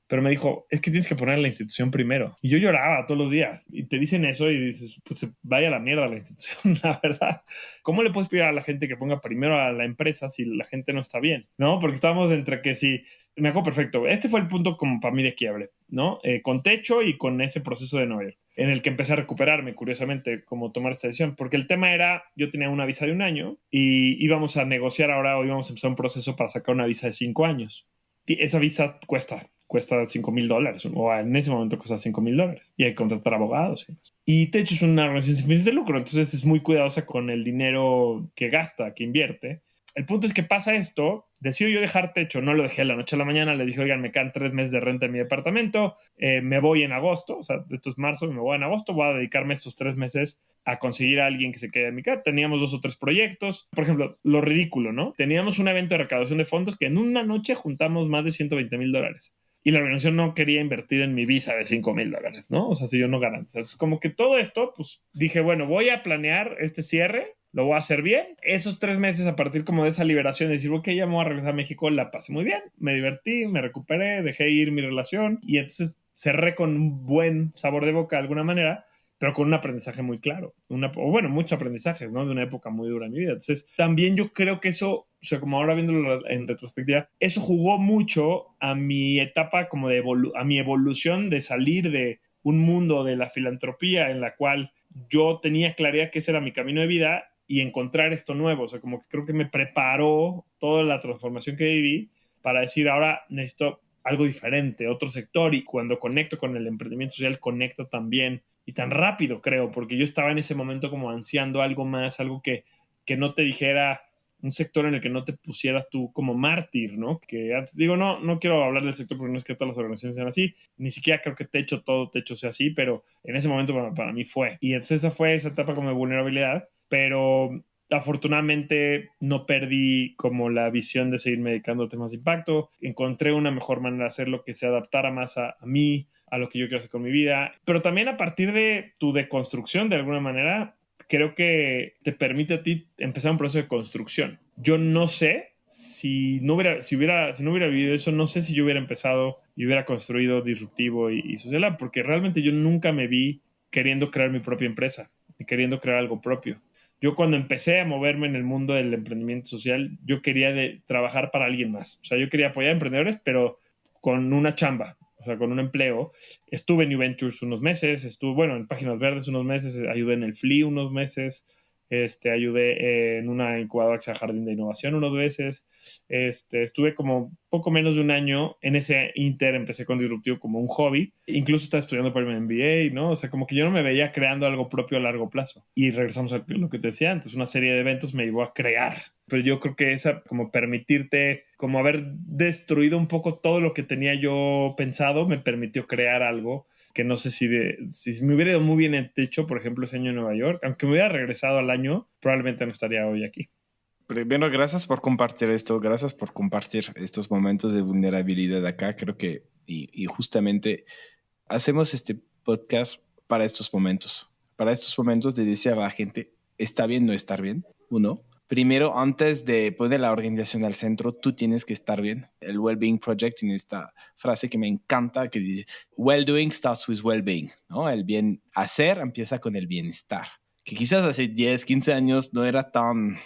pero me dijo, es que tienes que poner a la institución primero. Y yo lloraba todos los días. Y te dicen eso y dices, pues vaya a la mierda la institución, la verdad. ¿Cómo le puedes pedir a la gente que ponga primero a la empresa si la gente no está bien? ¿No? Porque estábamos entre que si... Me acuerdo perfecto. Este fue el punto como para mí de quiebre, ¿no? Con Techo y con ese proceso de Nueva York, en el que empecé a recuperarme, curiosamente, como tomar esta decisión. Porque el tema era, yo tenía una visa de 1 año y íbamos a negociar ahora o íbamos a empezar un proceso para sacar una visa de 5 años. Esa visa cuesta cuesta $5,000 o en ese momento cuesta $5,000 y hay que contratar abogados. Y Techo es una organización sin fines de lucro, entonces es muy cuidadosa con el dinero que gasta, que invierte. El punto es que pasa esto, decido yo dejar Techo, no lo dejé de la noche a la mañana, le dije, oigan, me quedan 3 meses de renta en mi departamento, me voy en agosto, o sea, esto es marzo, me voy en agosto, voy a dedicarme estos 3 meses a conseguir a alguien que se quede en mi casa. Teníamos 2 o 3 proyectos, por ejemplo, lo ridículo, ¿no? Teníamos un evento de recaudación de fondos que en una noche juntamos más de $120,000. Y la organización no quería invertir en mi visa de $5,000, ¿no? O sea, si yo no ganaba. Entonces, como que todo esto, pues dije, bueno, voy a planear este cierre, lo voy a hacer bien. Esos 3 meses a partir como de esa liberación, de decir, ok, ya me voy a regresar a México, la pasé muy bien, me divertí, me recuperé, dejé ir mi relación y entonces cerré con un buen sabor de boca de alguna manera, pero con un aprendizaje muy claro. Bueno, muchos aprendizajes, ¿no? De una época muy dura en mi vida. Entonces, también yo creo que eso, o sea, como ahora viéndolo en retrospectiva, eso jugó mucho a mi etapa como a mi evolución de salir de un mundo de la filantropía en la cual yo tenía claridad que ese era mi camino de vida y encontrar esto nuevo. O sea, como que creo que me preparó toda la transformación que viví para decir, ahora necesito algo diferente, otro sector. Y cuando conecto con el emprendimiento social, conecto también y tan rápido, creo, porque yo estaba en ese momento como ansiando algo más, algo que no te dijera un sector en el que no te pusieras tú como mártir, ¿no? Que digo, no quiero hablar del sector porque no es que todas las organizaciones sean así, ni siquiera creo que Techo sea así, pero en ese momento para mí fue. Y entonces esa fue esa etapa como de vulnerabilidad, pero afortunadamente no perdí como la visión de seguirme dedicando a temas de impacto. Encontré una mejor manera de hacerlo que se adaptara más a mí, a lo que yo quiero hacer con mi vida. Pero también a partir de tu deconstrucción, de alguna manera, creo que te permite a ti empezar un proceso de construcción. Yo no sé si no hubiera vivido eso, no sé si yo hubiera empezado y hubiera construido Disruptivo y Social Lab, porque realmente yo nunca me vi queriendo crear mi propia empresa y queriendo crear algo propio. Yo cuando empecé a moverme en el mundo del emprendimiento social, yo quería trabajar para alguien más. O sea, yo quería apoyar a emprendedores, pero con una chamba, o sea, con un empleo. Estuve en New Ventures unos meses, estuve, en Páginas Verdes unos meses, ayudé en el FLI unos meses, ayudé en una incubadora que se llama Jardín de Innovación unos meses. Estuve como poco menos de un año en ese inter, empecé con Disruptivo como un hobby. Incluso estaba estudiando para mi MBA, ¿no? O sea, como que yo no me veía creando algo propio a largo plazo. Y regresamos a lo que te decía antes, una serie de eventos me llevó a crear. Pero yo creo que esa, como permitirte, como haber destruido un poco todo lo que tenía yo pensado, me permitió crear algo que no sé si me hubiera ido muy bien en Techo, por ejemplo, ese año en Nueva York, aunque me hubiera regresado al año, probablemente no estaría hoy aquí. Primero, gracias por compartir esto, gracias por compartir estos momentos de vulnerabilidad acá. Creo que, y justamente hacemos este podcast para estos momentos de decir a la gente, está bien no estar bien, uno. Primero, antes de poner la organización al centro, tú tienes que estar bien. El Wellbeing Project tiene esta frase que me encanta, que dice, well-doing starts with well-being, ¿no? El bien hacer empieza con el bienestar. Que quizás hace 10, 15 años no era tan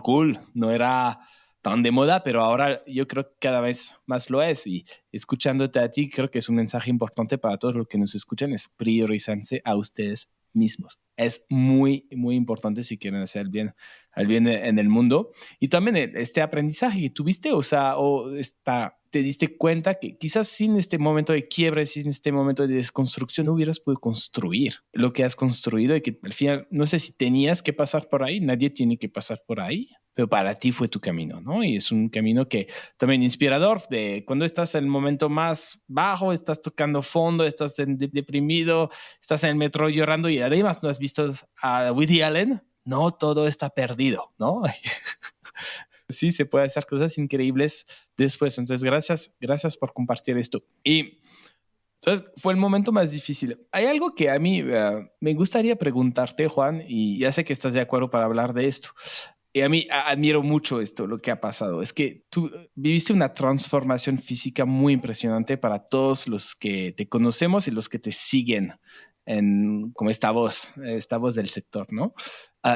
cool, no era tan de moda, pero ahora yo creo que cada vez más lo es. Y escuchándote a ti, creo que es un mensaje importante para todos los que nos escuchan, es priorizarse a ustedes mismos. Es muy, muy importante si quieren hacer el bien en el mundo. Y también este aprendizaje que tuviste, te diste cuenta que quizás sin este momento de quiebre, sin este momento de desconstrucción, no hubieras podido construir lo que has construido y que al final, no sé si tenías que pasar por ahí, nadie tiene que pasar por ahí, pero para ti fue tu camino, ¿no? Y es un camino que también inspirador de cuando estás en el momento más bajo, estás tocando fondo, estás deprimido, estás en el metro llorando y además no has visto a Woody Allen, no todo está perdido, ¿no? Sí, se puede hacer cosas increíbles después. Entonces, gracias por compartir esto. Y entonces fue el momento más difícil. Hay algo que a mí me gustaría preguntarte, Juan, y ya sé que estás de acuerdo para hablar de esto. Y a mí admiro mucho esto, lo que ha pasado. Es que tú viviste una transformación física muy impresionante para todos los que te conocemos y los que te siguen como esta voz del sector, ¿no?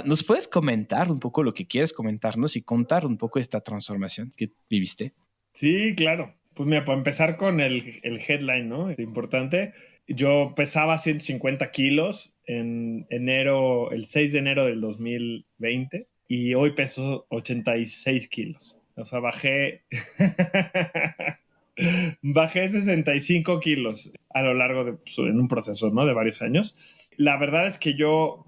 ¿Nos puedes comentar un poco lo que quieres comentarnos y contar un poco esta transformación que viviste? Sí, claro. Pues mira, para empezar con el headline, ¿no? Es importante. Yo pesaba 150 kilos en el 6 de enero del 2020 y hoy peso 86 kilos. O sea, bajé Bajé 65 kilos a lo largo de, pues, en un proceso, ¿no? De varios años. La verdad es que yo,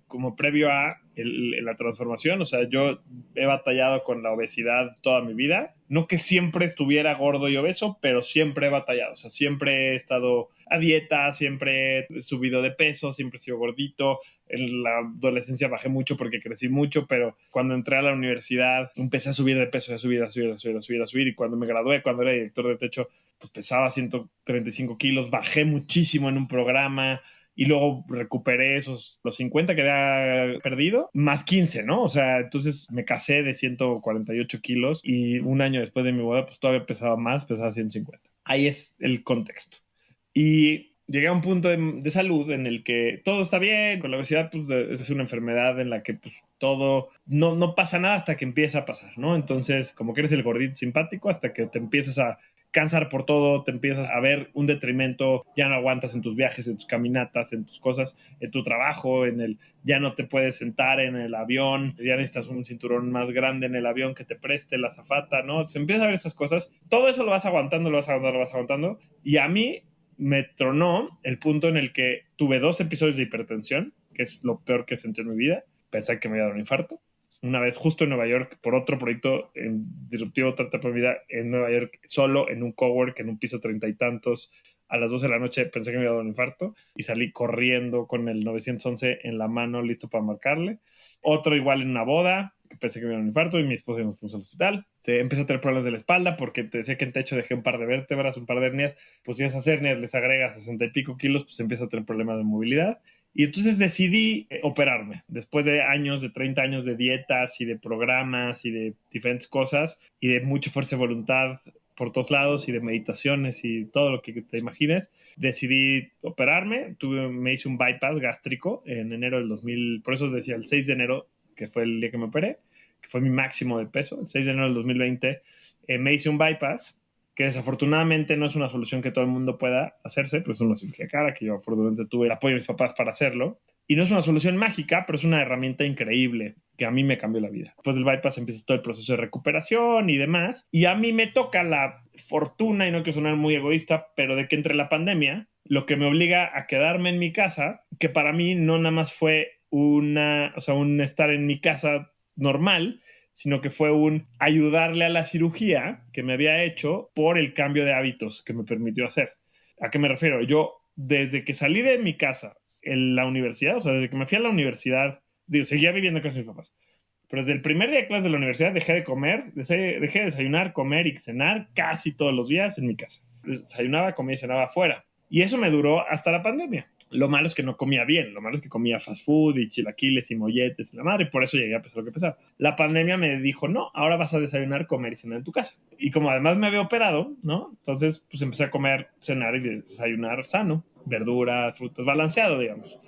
como previo a la transformación, o sea, yo he batallado con la obesidad toda mi vida. No que siempre estuviera gordo y obeso, pero siempre he batallado. O sea, siempre he estado a dieta, siempre he subido de peso, siempre he sido gordito. En la adolescencia bajé mucho porque crecí mucho, pero cuando entré a la universidad empecé a subir de peso, a subir. Y cuando me gradué, cuando era director de techo, pues pesaba 135 kilos, bajé muchísimo en un programa. Y luego recuperé los 50 que había perdido, más 15, ¿no? O sea, entonces me casé de 148 kilos y un año después de mi boda, pues todavía pesaba más, pesaba 150. Ahí es el contexto. Y llegué a un punto de salud en el que todo está bien, con la obesidad, pues es una enfermedad en la que pues todo, no pasa nada hasta que empieza a pasar, ¿no? Entonces, como que eres el gordito simpático hasta que te empiezas a cansar por todo, te empiezas a ver un detrimento, ya no aguantas en tus viajes, en tus caminatas, en tus cosas, en tu trabajo, ya no te puedes sentar en el avión, ya necesitas un cinturón más grande en el avión que te preste la azafata, ¿no? Se empieza a ver estas cosas, todo eso lo vas aguantando, y a mí me tronó el punto en el que tuve 2 episodios de hipertensión, que es lo peor que sentí en mi vida, pensé que me iba a dar un infarto. Una vez justo en Nueva York, por otro proyecto disruptivo, otra etapa de mi vida, en Nueva York, solo en un cowork, en un piso 30 y tantos, a las 12 de la noche pensé que me iba a dar un infarto y salí corriendo con el 911 en la mano listo para marcarle. Otro igual en una boda, que pensé que me iba a dar un infarto y mi esposa nos fuimos al hospital. Empecé a tener problemas de la espalda porque te decía que en techo dejé un par de vértebras, un par de hernias. Pues si esas hernias les agregas 60 y pico kilos, pues empieza a tener problemas de movilidad. Y entonces decidí operarme después de años, de 30 años de dietas y de programas y de diferentes cosas y de mucha fuerza de voluntad por todos lados y de meditaciones y todo lo que te imagines. Decidí operarme, me hice un bypass gástrico en enero del 2000, por eso decía el 6 de enero, que fue el día que me operé, que fue mi máximo de peso, el 6 de enero del 2020, me hice un bypass que desafortunadamente no es una solución que todo el mundo pueda hacerse, pues es una cirugía cara, que yo afortunadamente tuve el apoyo de mis papás para hacerlo. Y no es una solución mágica, pero es una herramienta increíble que a mí me cambió la vida. Después del bypass empieza todo el proceso de recuperación y demás. Y a mí me toca la fortuna, y no quiero sonar muy egoísta, pero de que entre la pandemia, lo que me obliga a quedarme en mi casa, que para mí no nada más fue un estar en mi casa normal, sino que fue un ayudarle a la cirugía que me había hecho por el cambio de hábitos que me permitió hacer. ¿A qué me refiero? Yo, desde que salí de mi casa en la universidad, o sea, desde que me fui a la universidad, seguía viviendo en casa de mis papás, pero desde el primer día de clase de la universidad dejé de comer, dejé de desayunar, comer y cenar casi todos los días en mi casa. Desayunaba, comía y cenaba afuera. Y eso me duró hasta la pandemia. Lo malo es que no comía bien, lo malo es que comía fast food y chilaquiles y molletes y la madre, y por eso llegué a pesar lo que pesaba. La pandemia me dijo, no, ahora vas a desayunar, comer y cenar en tu casa. Y como además me había operado, ¿no? Entonces, pues empecé a comer, cenar y desayunar sano, verduras, frutas, balanceado, digamos.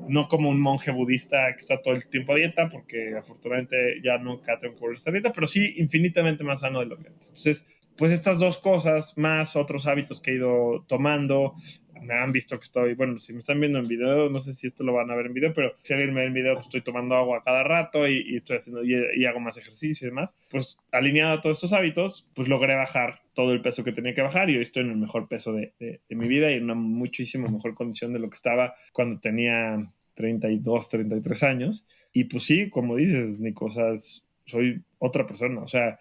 No como un monje budista que está todo el tiempo a dieta, porque afortunadamente ya nunca tengo que volver a esta dieta, pero sí infinitamente más sano de lo que antes. Entonces, pues estas 2 cosas, más otros hábitos que he ido tomando, me han visto que estoy, bueno, si me están viendo en video, no sé si esto lo van a ver en video, pero si alguien me ve en video, pues estoy tomando agua cada rato y estoy haciendo, y hago más ejercicio y demás. Pues alineado a todos estos hábitos, pues logré bajar todo el peso que tenía que bajar y hoy estoy en el mejor peso de mi vida y en una muchísimo mejor condición de lo que estaba cuando tenía 32, 33 años. Y pues sí, como dices, Nico, o sea, soy otra persona, o sea,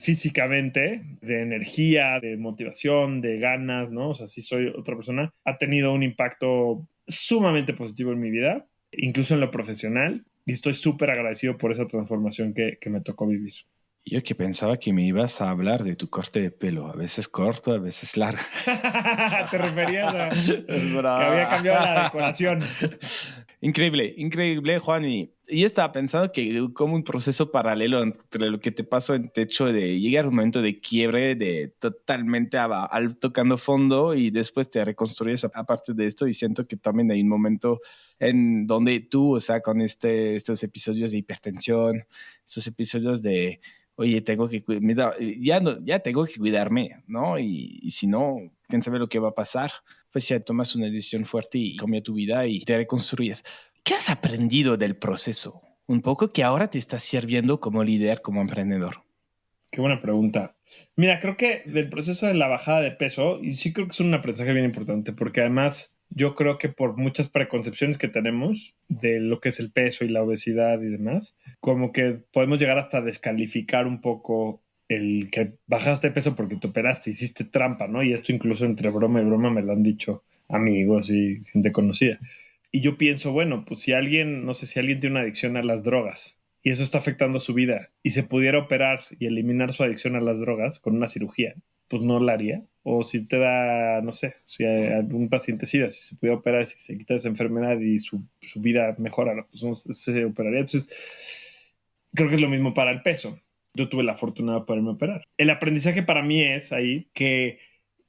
físicamente, de energía, de motivación, de ganas, ¿no? O sea, sí soy otra persona. Ha tenido un impacto sumamente positivo en mi vida, incluso en lo profesional, y estoy súper agradecido por esa transformación que me tocó vivir. Yo que pensaba que me ibas a hablar de tu corte de pelo, a veces corto, a veces largo. ¿Te referías a que había cambiado la decoración? Increíble, increíble, Juan. Y yo estaba pensando que como un proceso paralelo entre lo que te pasó en techo de llegar a un momento de quiebre, de totalmente tocando fondo y después te reconstruyes a partir de esto y siento que también hay un momento en donde tú, o sea, con estos episodios de hipertensión, estos episodios de, oye, tengo que ya tengo que cuidarme, ¿no? Y si no, quién sabe lo que va a pasar. Pues ya tomas una decisión fuerte y cambia tu vida y te reconstruyes. ¿Qué has aprendido del proceso? Un poco que ahora te está sirviendo como líder, como emprendedor. Qué buena pregunta. Mira, creo que del proceso de la bajada de peso, y sí creo que es un aprendizaje bien importante, porque además yo creo que por muchas preconcepciones que tenemos de lo que es el peso y la obesidad y demás, como que podemos llegar hasta descalificar un poco el que bajaste de peso porque te operaste, hiciste trampa, ¿no? Y esto incluso entre broma y broma me lo han dicho amigos y gente conocida. Y yo pienso, bueno, pues si alguien, no sé, si alguien tiene una adicción a las drogas y eso está afectando su vida y se pudiera operar y eliminar su adicción a las drogas con una cirugía, pues no la haría. O si te da, no sé, si hay algún paciente SIDA, si se pudiera operar, si se quita esa enfermedad y su vida mejora, pues no se operaría. Entonces, creo que es lo mismo para el peso. Yo tuve la fortuna de poderme operar. El aprendizaje para mí es ahí que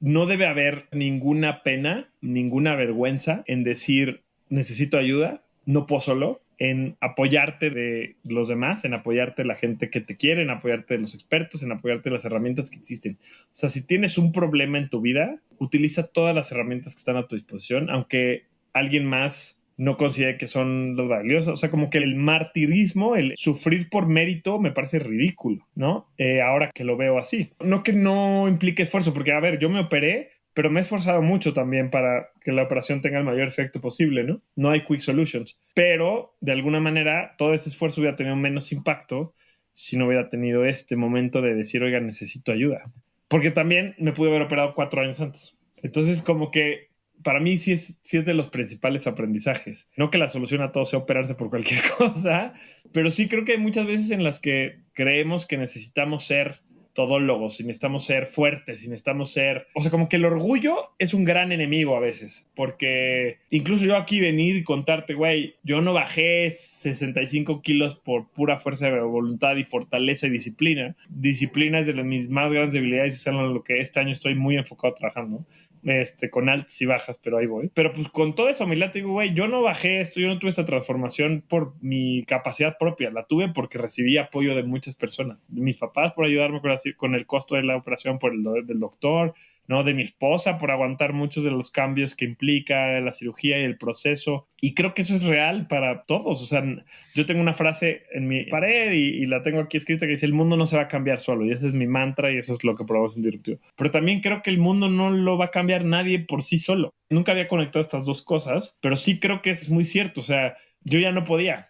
no debe haber ninguna pena, ninguna vergüenza en decir necesito ayuda, no puedo solo, en apoyarte de los demás, en apoyarte de la gente que te quiere, en apoyarte de los expertos, en apoyarte de las herramientas que existen. O sea, si tienes un problema en tu vida, utiliza todas las herramientas que están a tu disposición, aunque alguien más no considere que son los valiosos. O sea, como que el martirismo, el sufrir por mérito, me parece ridículo, ¿no? Ahora que lo veo así. No que no implique esfuerzo, porque, a ver, yo me operé, pero me he esforzado mucho también para que la operación tenga el mayor efecto posible, ¿no? No hay quick solutions. Pero, de alguna manera, todo ese esfuerzo hubiera tenido menos impacto si no hubiera tenido este momento de decir, oiga, necesito ayuda. Porque también me pude haber operado 4 años antes. Entonces, como que para mí sí es de los principales aprendizajes. No que la solución a todo sea operarse por cualquier cosa, pero sí creo que hay muchas veces en las que creemos que necesitamos ser todólogos, y necesitamos ser fuertes, y necesitamos ser... O sea, como que el orgullo es un gran enemigo a veces, porque incluso yo aquí venir y contarte, güey, yo no bajé 65 kilos por pura fuerza de voluntad y fortaleza y disciplina. Disciplina es de mis más grandes debilidades y es en lo que este año estoy muy enfocado trabajando, con altas y bajas, pero ahí voy. Pero pues con toda esa humildad te digo, güey, yo no bajé esto, yo no tuve esta transformación por mi capacidad propia, la tuve porque recibí apoyo de muchas personas, de mis papás por ayudarme con el costo de la operación, por del doctor, ¿no? De mi esposa por aguantar muchos de los cambios que implica la cirugía y el proceso. Y creo que eso es real para todos. O sea, yo tengo una frase en mi pared y la tengo aquí escrita que dice: el mundo no se va a cambiar solo. Y ese es mi mantra y eso es lo que probamos en Disruptivo. Pero también creo que el mundo no lo va a cambiar nadie por sí solo. Nunca había conectado estas dos cosas, pero sí creo que es muy cierto. O sea, yo ya no podía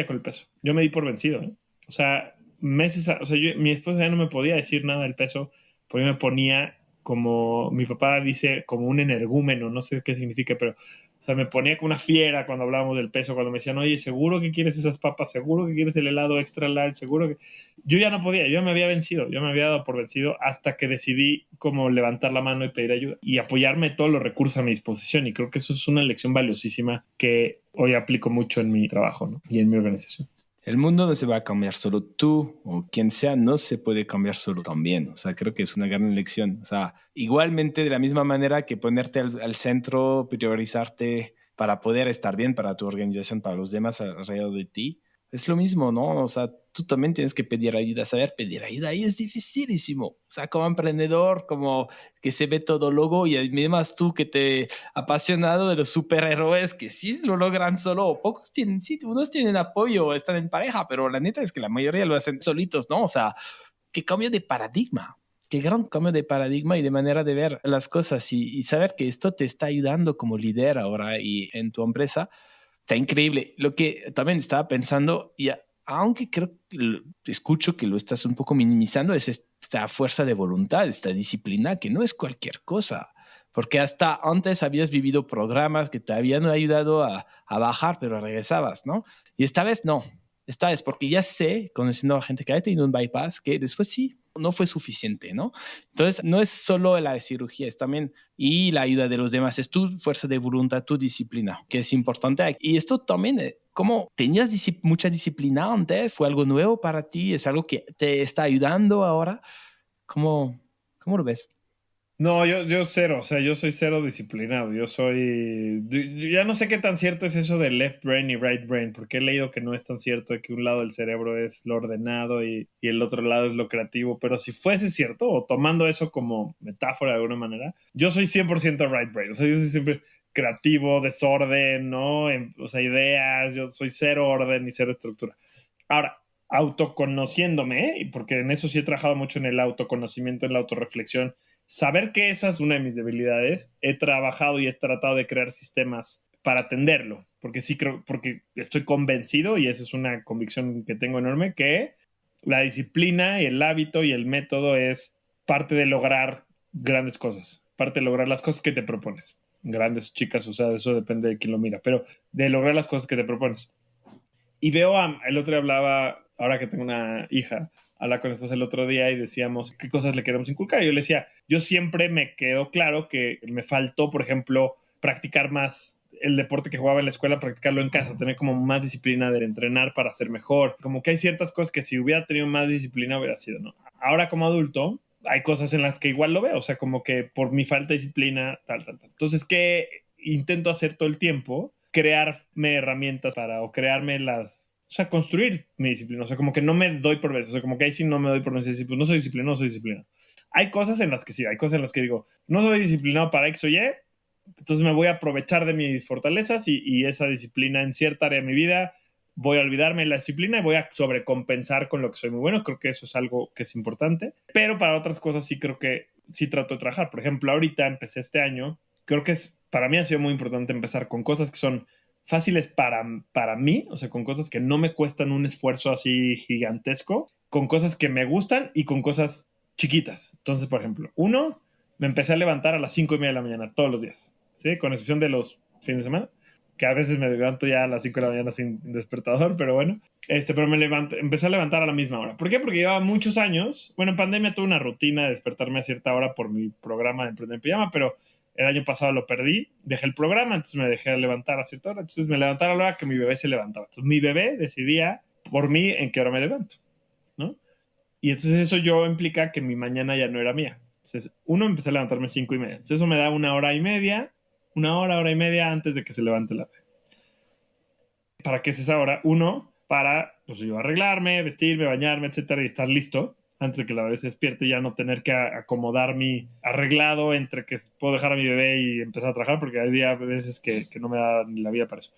con el peso. Yo me di por vencido, ¿eh? O sea, meses, o sea, mi esposa ya no me podía decir nada del peso, porque me ponía, como mi papá dice, como un energúmeno, no sé qué significa, pero, o sea, me ponía como una fiera cuando hablábamos del peso, cuando me decían, oye, ¿seguro que quieres esas papas? ¿Seguro que quieres el helado extra large? ¿Seguro que...? Yo ya no podía, yo me había vencido, yo me había dado por vencido hasta que decidí como levantar la mano y pedir ayuda y apoyarme todos los recursos a mi disposición, y creo que eso es una lección valiosísima que hoy aplico mucho en mi trabajo, ¿no? Y en mi organización. El mundo no se va a cambiar solo, tú o quien sea no se puede cambiar solo también. O sea, creo que es una gran lección. O sea, igualmente de la misma manera que ponerte al centro, priorizarte para poder estar bien para tu organización, para los demás alrededor de ti, es lo mismo, ¿no? O sea, tú también tienes que pedir ayuda. Saber pedir ayuda y es dificilísimo. O sea, como emprendedor, como que se ve todo logo, y además tú que te apasionado de los superhéroes que sí lo logran solo. Pocos tienen, sí, unos tienen apoyo, están en pareja, pero la neta es que la mayoría lo hacen solitos, ¿no? O sea, qué cambio de paradigma. Qué gran cambio de paradigma y de manera de ver las cosas, y saber que esto te está ayudando como líder ahora y en tu empresa. Está increíble. Lo que también estaba pensando, y aunque creo que escucho que lo estás un poco minimizando, es esta fuerza de voluntad, esta disciplina, que no es cualquier cosa. Porque hasta antes habías vivido programas que te habían ayudado a bajar, pero regresabas, ¿no? Y esta vez no. Esta vez, porque ya sé, conociendo a gente que ha tenido un bypass, que después sí, no fue suficiente, ¿no? Entonces, no es solo la cirugía, es también, y la ayuda de los demás, es tu fuerza de voluntad, tu disciplina, que es importante. Y esto también, ¿cómo tenías mucha disciplina antes? ¿Fue algo nuevo para ti? ¿Es algo que te está ayudando ahora? ¿Cómo lo ves? No, yo cero, o sea, yo soy cero disciplinado, yo ya no sé qué tan cierto es eso de left brain y right brain, porque he leído que no es tan cierto, de que un lado del cerebro es lo ordenado y el otro lado es lo creativo, pero si fuese cierto, o tomando eso como metáfora de alguna manera, yo soy 100% right brain, o sea, yo soy siempre creativo, desorden, ¿no? O sea, ideas, yo soy cero orden y cero estructura. Ahora, autoconociéndome, porque en eso sí he trabajado mucho en el autoconocimiento, en la autorreflexión, saber que esa es una de mis debilidades, he trabajado y he tratado de crear sistemas para atenderlo, porque sí creo, porque estoy convencido, y esa es una convicción que tengo enorme, que la disciplina y el hábito y el método es parte de lograr grandes cosas, parte de lograr las cosas que te propones. Grandes, chicas, o sea, eso depende de quién lo mira, pero de lograr las cosas que te propones. Y veo, el otro día hablaba, ahora que tengo una hija, hablaba con mi esposa el otro día y decíamos qué cosas le queremos inculcar. Y yo le decía, yo siempre me quedó claro que me faltó, por ejemplo, practicar más el deporte que jugaba en la escuela, practicarlo en casa, tener como más disciplina de entrenar para ser mejor. Como que hay ciertas cosas que si hubiera tenido más disciplina hubiera sido, ¿no? Ahora como adulto, hay cosas en las que igual lo veo, o sea, como que por mi falta de disciplina, tal. Entonces, ¿qué intento hacer todo el tiempo? Crearme herramientas o crearme o sea, construir mi disciplina. O sea, como que no me doy por veces. O sea, como que ahí sí no me doy por veces. Pues no soy disciplinado, no soy disciplinado. Hay cosas en las que sí, hay cosas en las que digo, no soy disciplinado para X o Y, entonces me voy a aprovechar de mis fortalezas y esa disciplina en cierta área de mi vida, voy a olvidarme de la disciplina y voy a sobrecompensar con lo que soy muy bueno. Creo que eso es algo que es importante. Pero para otras cosas sí creo que sí trato de trabajar. Por ejemplo, ahorita empecé este año. Creo que para mí ha sido muy importante empezar con cosas que son fáciles para mí, o sea, con cosas que no me cuestan un esfuerzo así gigantesco, con cosas que me gustan y con cosas chiquitas. Entonces, por ejemplo, me empecé a levantar a las 5:30 de la mañana todos los días, ¿sí? Con excepción de los fines de semana, que a veces me levanto ya a las 5 de la mañana sin despertador, pero bueno. Pero empecé a levantar a la misma hora. ¿Por qué? Porque llevaba muchos años. Bueno, en pandemia tuve una rutina de despertarme a cierta hora por mi programa de Emprender en Pijama, pero el año pasado lo perdí, dejé el programa, entonces me dejé de levantar a cierta hora. Entonces me levantaba a la hora que mi bebé se levantaba. Entonces mi bebé decidía por mí en qué hora me levanto, ¿no? Y entonces eso implica que mi mañana ya no era mía. Entonces, empecé a levantarme 5:30. Entonces eso me da una hora y media antes de que se levante la bebé. ¿Para qué es esa hora? Para pues yo arreglarme, vestirme, bañarme, etcétera, y estar listo antes de que la bebé se despierte y ya no tener que acomodar mi arreglado entre que puedo dejar a mi bebé y empezar a trabajar, porque hay veces que no me da ni la vida para eso.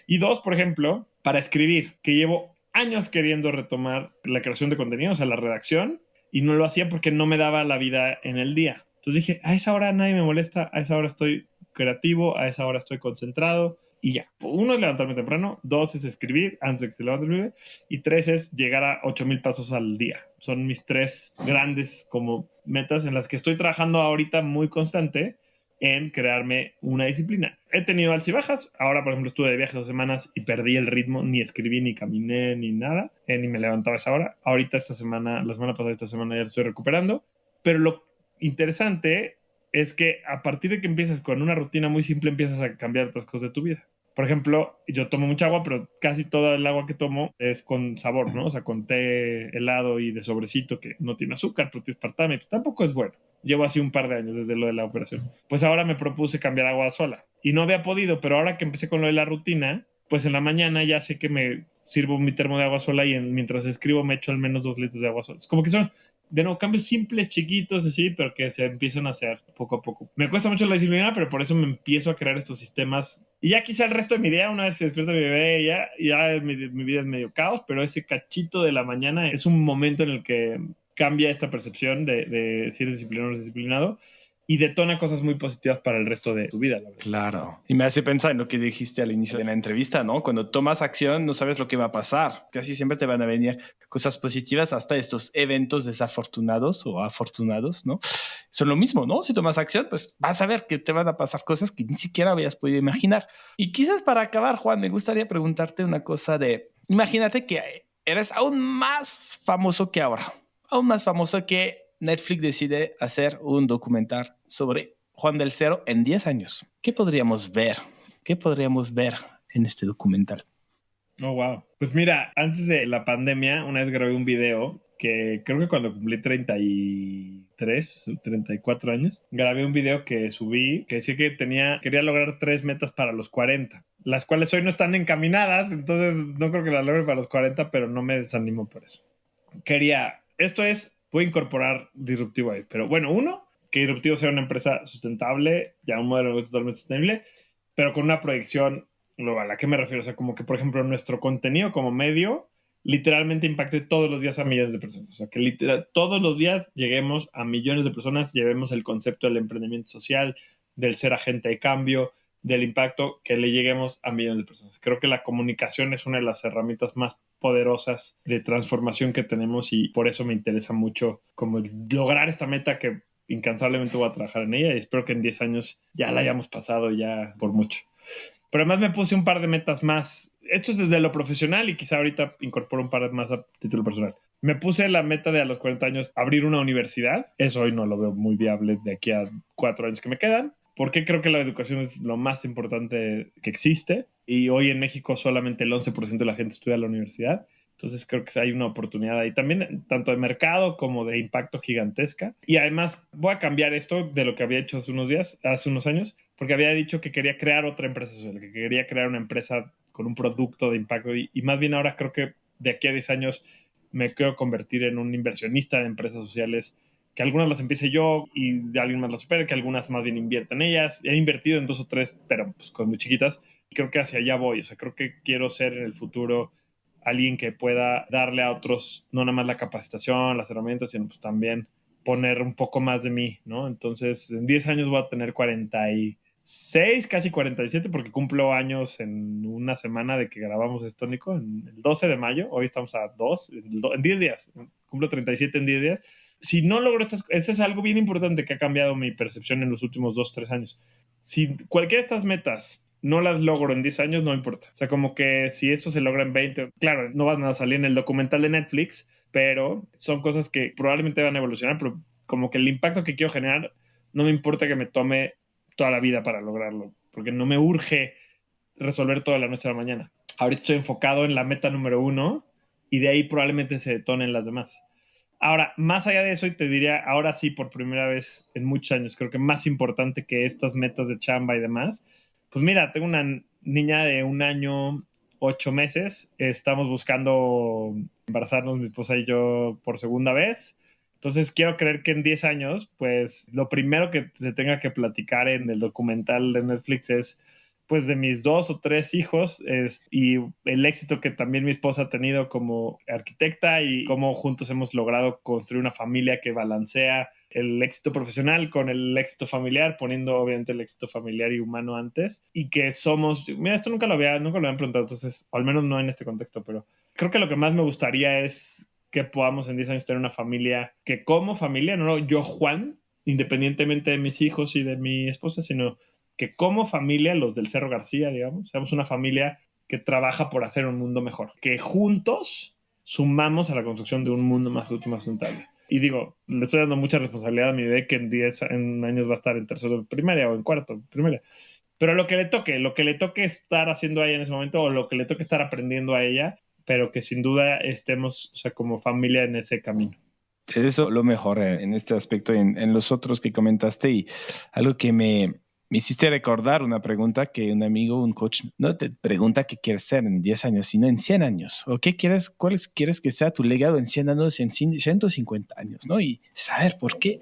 Y 2, por ejemplo, para escribir, que llevo años queriendo retomar la creación de contenido, o sea, la redacción, y no lo hacía porque no me daba la vida en el día. Entonces dije, a esa hora nadie me molesta, a esa hora estoy creativo, a esa hora estoy concentrado, y ya. 1 es levantarme temprano, 2 es escribir antes de que se levante el bebé, y 3 es llegar a 8,000 pasos al día. Son mis 3 grandes como metas en las que estoy trabajando ahorita muy constante en crearme una disciplina. He tenido altas y bajas. Ahora, por ejemplo, estuve de viaje 2 semanas y perdí el ritmo, ni escribí, ni caminé, ni nada, ni me levantaba a esa hora. Ahorita la semana pasada, esta semana ya lo estoy recuperando. Pero lo interesante es que a partir de que empiezas con una rutina muy simple, empiezas a cambiar otras cosas de tu vida. Por ejemplo, yo tomo mucha agua, pero casi todo el agua que tomo es con sabor, ¿no? O sea, con té helado y de sobrecito que no tiene azúcar, pero tiene aspartame, pues tampoco es bueno. Llevo así un par de años desde lo de la operación. Pues ahora me propuse cambiar agua sola y no había podido, pero ahora que empecé con lo de la rutina, pues en la mañana ya sé que me sirvo mi termo de agua sola y mientras escribo me echo al menos 2 litros de agua sola. Es como que son, de nuevo, cambios simples, chiquitos, así, pero que se empiezan a hacer poco a poco. Me cuesta mucho la disciplina, pero por eso me empiezo a crear estos sistemas. Y ya quizá el resto de mi día, una vez que despierta mi bebé, ya mi vida es medio caos, pero ese cachito de la mañana es un momento en el que cambia esta percepción de si eres disciplinado o no disciplinado y detona cosas muy positivas para el resto de tu vida, la verdad. Claro. Y me hace pensar en lo que dijiste al inicio de la entrevista, ¿no? Cuando tomas acción no sabes lo que va a pasar. Casi siempre te van a venir cosas positivas, hasta estos eventos desafortunados o afortunados, ¿no? Son lo mismo, ¿no? Si tomas acción, pues vas a ver que te van a pasar cosas que ni siquiera habías podido imaginar. Y quizás para acabar, Juan, me gustaría preguntarte una cosa imagínate que eres aún más famoso que ahora, aún más famoso que Netflix decide hacer un documental sobre Juan del Cerro en 10 años. ¿Qué podríamos ver? ¿Qué podríamos ver en este documental? Oh, wow. Pues mira, antes de la pandemia, una vez grabé un video que creo que cuando cumplí 33, 34 años, grabé un video que subí que decía que quería lograr 3 metas para los 40, las cuales hoy no están encaminadas, entonces no creo que las logre para los 40, pero no me desanimo por eso. Voy a incorporar Disruptivo ahí, pero bueno, que Disruptivo sea una empresa sustentable, ya un modelo totalmente sostenible, pero con una proyección global. ¿A qué me refiero? O sea, como que, por ejemplo, nuestro contenido como medio literalmente impacte todos los días a millones de personas. O sea, que literal, todos los días lleguemos a millones de personas, llevemos el concepto del emprendimiento social, del ser agente de cambio, del impacto, que le lleguemos a millones de personas. Creo que la comunicación es una de las herramientas más poderosas de transformación que tenemos y por eso me interesa mucho como lograr esta meta que incansablemente voy a trabajar en ella y espero que en 10 años ya la hayamos pasado ya por mucho. Pero además me puse un par de metas más. Esto es desde lo profesional y quizá ahorita incorporo un par más a título personal. Me puse la meta de a los 40 años abrir una universidad. Eso hoy no lo veo muy viable de aquí a 4 años que me quedan, porque creo que la educación es lo más importante que existe y hoy en México solamente el 11% de la gente estudia en la universidad. Entonces creo que hay una oportunidad ahí también, tanto de mercado como de impacto gigantesca. Y además voy a cambiar esto de lo que había hecho hace unos años, porque había dicho que quería crear otra empresa social, que quería crear una empresa con un producto de impacto. Y más bien ahora creo que de aquí a 10 años me quiero convertir en un inversionista de empresas sociales, que algunas las empiece yo y de alguien más las supere, que algunas más bien invierten en ellas. He invertido en 2 o 3, pero pues con muy chiquitas. Creo que hacia allá voy. O sea, creo que quiero ser en el futuro alguien que pueda darle a otros no nada más la capacitación, las herramientas, sino pues también poner un poco más de mí, ¿no? Entonces, en 10 años voy a tener 46, casi 47, porque cumplo años en una semana de que grabamos esto, Nico, en el 12 de mayo. Hoy estamos a 2, en 10 días. Cumplo 37 en 10 días. Si no logro eso es algo bien importante que ha cambiado mi percepción en los últimos 2, 3 años. Si cualquiera de estas metas no las logro en 10 años, no importa. O sea, como que si esto se logra en 20, claro, no van a salir en el documental de Netflix, pero son cosas que probablemente van a evolucionar, pero como que el impacto que quiero generar, no me importa que me tome toda la vida para lograrlo, porque no me urge resolver todo de la noche a la mañana. Ahorita estoy enfocado en la meta número 1 y de ahí probablemente se detonen las demás. Ahora, más allá de eso, y te diría, ahora sí, por primera vez en muchos años, creo que más importante que estas metas de chamba y demás, pues mira, tengo una niña de 1 año, 8 meses. Estamos buscando embarazarnos, mi esposa y yo, por segunda vez. Entonces quiero creer que en 10 años, pues lo primero que se tenga que platicar en el documental de Netflix es pues de mis 2 o 3 hijos y el éxito que también mi esposa ha tenido como arquitecta y cómo juntos hemos logrado construir una familia que balancea el éxito profesional con el éxito familiar, poniendo obviamente el éxito familiar y humano antes, y que somos, mira, esto nunca lo habían preguntado, entonces, o al menos no en este contexto, pero creo que lo que más me gustaría es que podamos en 10 años tener una familia que como familia, no yo, Juan, independientemente de mis hijos y de mi esposa, sino que como familia, los del Cerro García, digamos, seamos una familia que trabaja por hacer un mundo mejor, que juntos sumamos a la construcción de un mundo más justo, más sustentable. Y digo, le estoy dando mucha responsabilidad a mi bebé que en años va a estar en tercero de primaria o en cuarto de primaria. Pero lo que le toque estar haciendo a ella en ese momento o lo que le toque estar aprendiendo a ella, pero que sin duda estemos, o sea, como familia en ese camino. Eso lo mejor en este aspecto, en los otros que comentaste, y algo que me hiciste recordar una pregunta que un amigo, un coach, no te pregunta qué quieres ser en 10 años, sino en 100 años. ¿O cuál quieres que sea tu legado en 100 años, en 150 años? ¿No? Y saber por qué.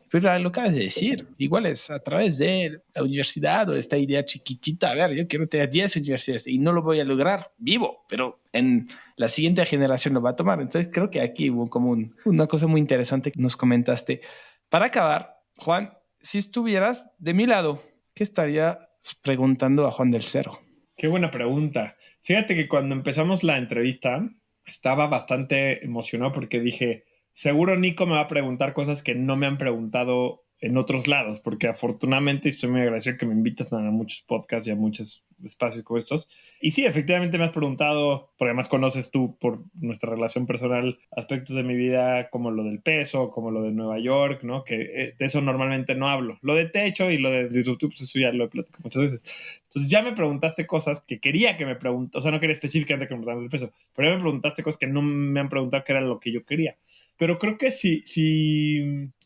Pero lo acabas de decir, igual es a través de la universidad o esta idea chiquitita. A ver, yo quiero tener 10 universidades y no lo voy a lograr vivo, pero en la siguiente generación lo va a tomar. Entonces creo que aquí hubo como una cosa muy interesante que nos comentaste. Para acabar, Juan, si estuvieras de mi lado, ¿qué estarías preguntando a Juan del Cerro? Qué buena pregunta. Fíjate que cuando empezamos la entrevista estaba bastante emocionado porque dije, seguro Nico me va a preguntar cosas que no me han preguntado en otros lados, porque afortunadamente estoy muy agradecido que me invitas a muchos podcasts y a muchos espacios como estos. Y sí, efectivamente me has preguntado, porque además conoces tú por nuestra relación personal aspectos de mi vida como lo del peso, como lo de Nueva York, ¿no? Que de eso normalmente no hablo. Lo de techo y lo de disruptivo, pues eso ya lo he platicado muchas veces. Entonces ya me preguntaste cosas que quería que me preguntaras, o sea, no quería específicamente que me preguntaras del peso, pero ya me preguntaste cosas que no me han preguntado que era lo que yo quería. Pero creo que si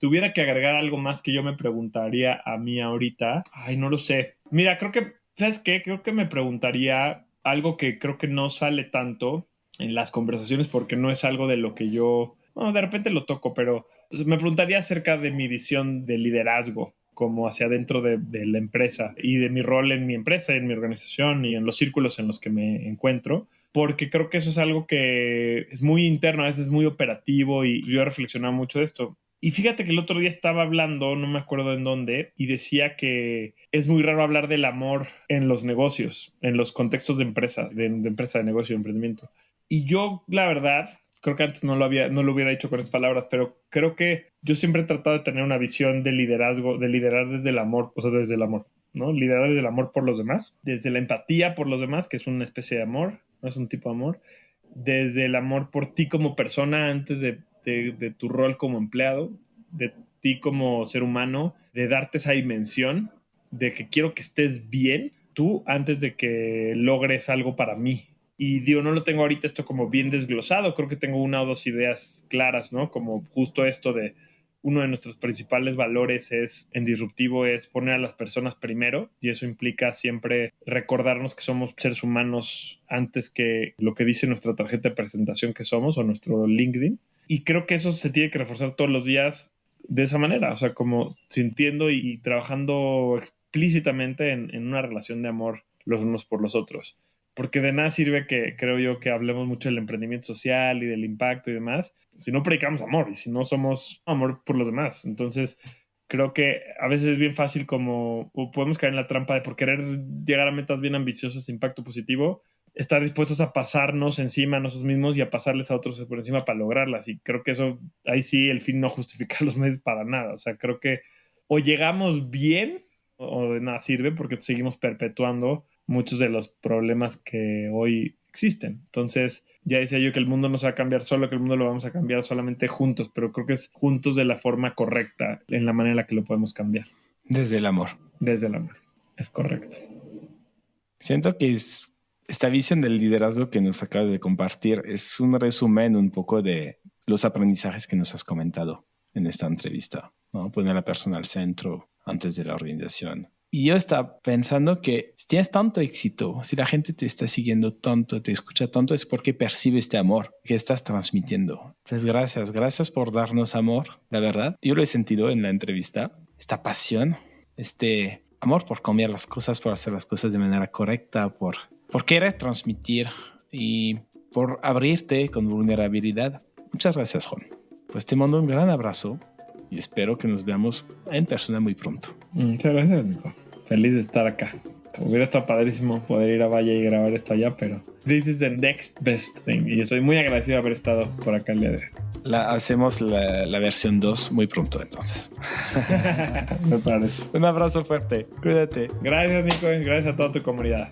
tuviera que agregar algo más que yo me preguntaría a mí ahorita, ay, no lo sé. Mira, creo que, ¿sabes qué? Creo que me preguntaría algo que creo que no sale tanto en las conversaciones porque no es algo de lo que yo, bueno, de repente lo toco, pero me preguntaría acerca de mi visión de liderazgo como hacia adentro de la empresa y de mi rol en mi empresa, en mi organización y en los círculos en los que me encuentro, porque creo que eso es algo que es muy interno, a veces es muy operativo y yo he reflexionado mucho de esto. Y fíjate que el otro día estaba hablando, no me acuerdo en dónde, y decía que es muy raro hablar del amor en los negocios, en los contextos de empresa, de empresa, de negocio, de emprendimiento. Y yo, la verdad, creo que antes no lo hubiera dicho con esas palabras, pero creo que yo siempre he tratado de tener una visión de liderazgo, de liderar desde el amor, o sea, desde el amor, ¿no? Liderar desde el amor por los demás, desde la empatía por los demás, que es una especie de amor, no es un tipo de amor, desde el amor por ti como persona antes de tu rol como empleado, de ti como ser humano, de darte esa dimensión de que quiero que estés bien tú antes de que logres algo para mí. Y digo, no lo tengo ahorita esto como bien desglosado, creo que tengo una o dos ideas claras, ¿no? Como justo esto de uno de nuestros principales valores en Disruptivo es poner a las personas primero, y eso implica siempre recordarnos que somos seres humanos antes que lo que dice nuestra tarjeta de presentación que somos o nuestro LinkedIn. Y creo que eso se tiene que reforzar todos los días de esa manera, o sea, como sintiendo y trabajando explícitamente en una relación de amor los unos por los otros. Porque de nada sirve que, creo yo, que hablemos mucho del emprendimiento social y del impacto y demás, si no predicamos amor y si no somos amor por los demás. Entonces, creo que a veces es bien fácil como podemos caer en la trampa de por querer llegar a metas bien ambiciosas de impacto positivo, estar dispuestos a pasarnos encima a nosotros mismos y a pasarles a otros por encima para lograrlas. Y creo que eso, ahí sí, el fin no justifica los medios para nada. O sea, creo que o llegamos bien o de nada sirve porque seguimos perpetuando muchos de los problemas que hoy existen. Entonces, ya decía yo que el mundo no se va a cambiar solo, que el mundo lo vamos a cambiar solamente juntos, pero creo que es juntos de la forma correcta, en la manera en la que lo podemos cambiar. Desde el amor. Desde el amor, es correcto. Siento que esta visión del liderazgo que nos acabas de compartir es un resumen un poco de los aprendizajes que nos has comentado en esta entrevista, ¿no? Poner a la persona al centro antes de la organización. Y yo estaba pensando que si tienes tanto éxito, si la gente te está siguiendo tanto, te escucha tanto, es porque percibe este amor que estás transmitiendo. Entonces, gracias por darnos amor, la verdad. Yo lo he sentido en la entrevista, esta pasión, este amor por cambiar las cosas, por hacer las cosas de manera correcta, por querer transmitir y por abrirte con vulnerabilidad. Muchas gracias, Juan. Pues te mando un gran abrazo y espero que nos veamos en persona muy pronto. Muchas gracias, Nico. Feliz de estar acá. Hubiera estado padrísimo poder ir a Valle y grabar esto allá, pero this is the next best thing. Y estoy muy agradecido de haber estado por acá el día de hoy. Hacemos la versión 2 muy pronto, entonces. Me parece. Un abrazo fuerte. Cuídate. Gracias, Nico. Gracias a toda tu comunidad.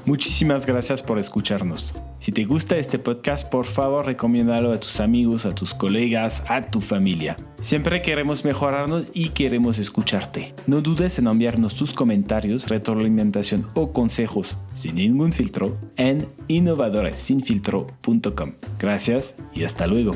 Muchísimas gracias por escucharnos. Si te gusta este podcast, por favor, recomiéndalo a tus amigos, a tus colegas, a tu familia. Siempre queremos mejorarnos y queremos escucharte. No dudes en enviarnos tus comentarios, retroalimentación o consejos, sin ningún filtro, en innovadoresinfiltro.com. Gracias y hasta luego.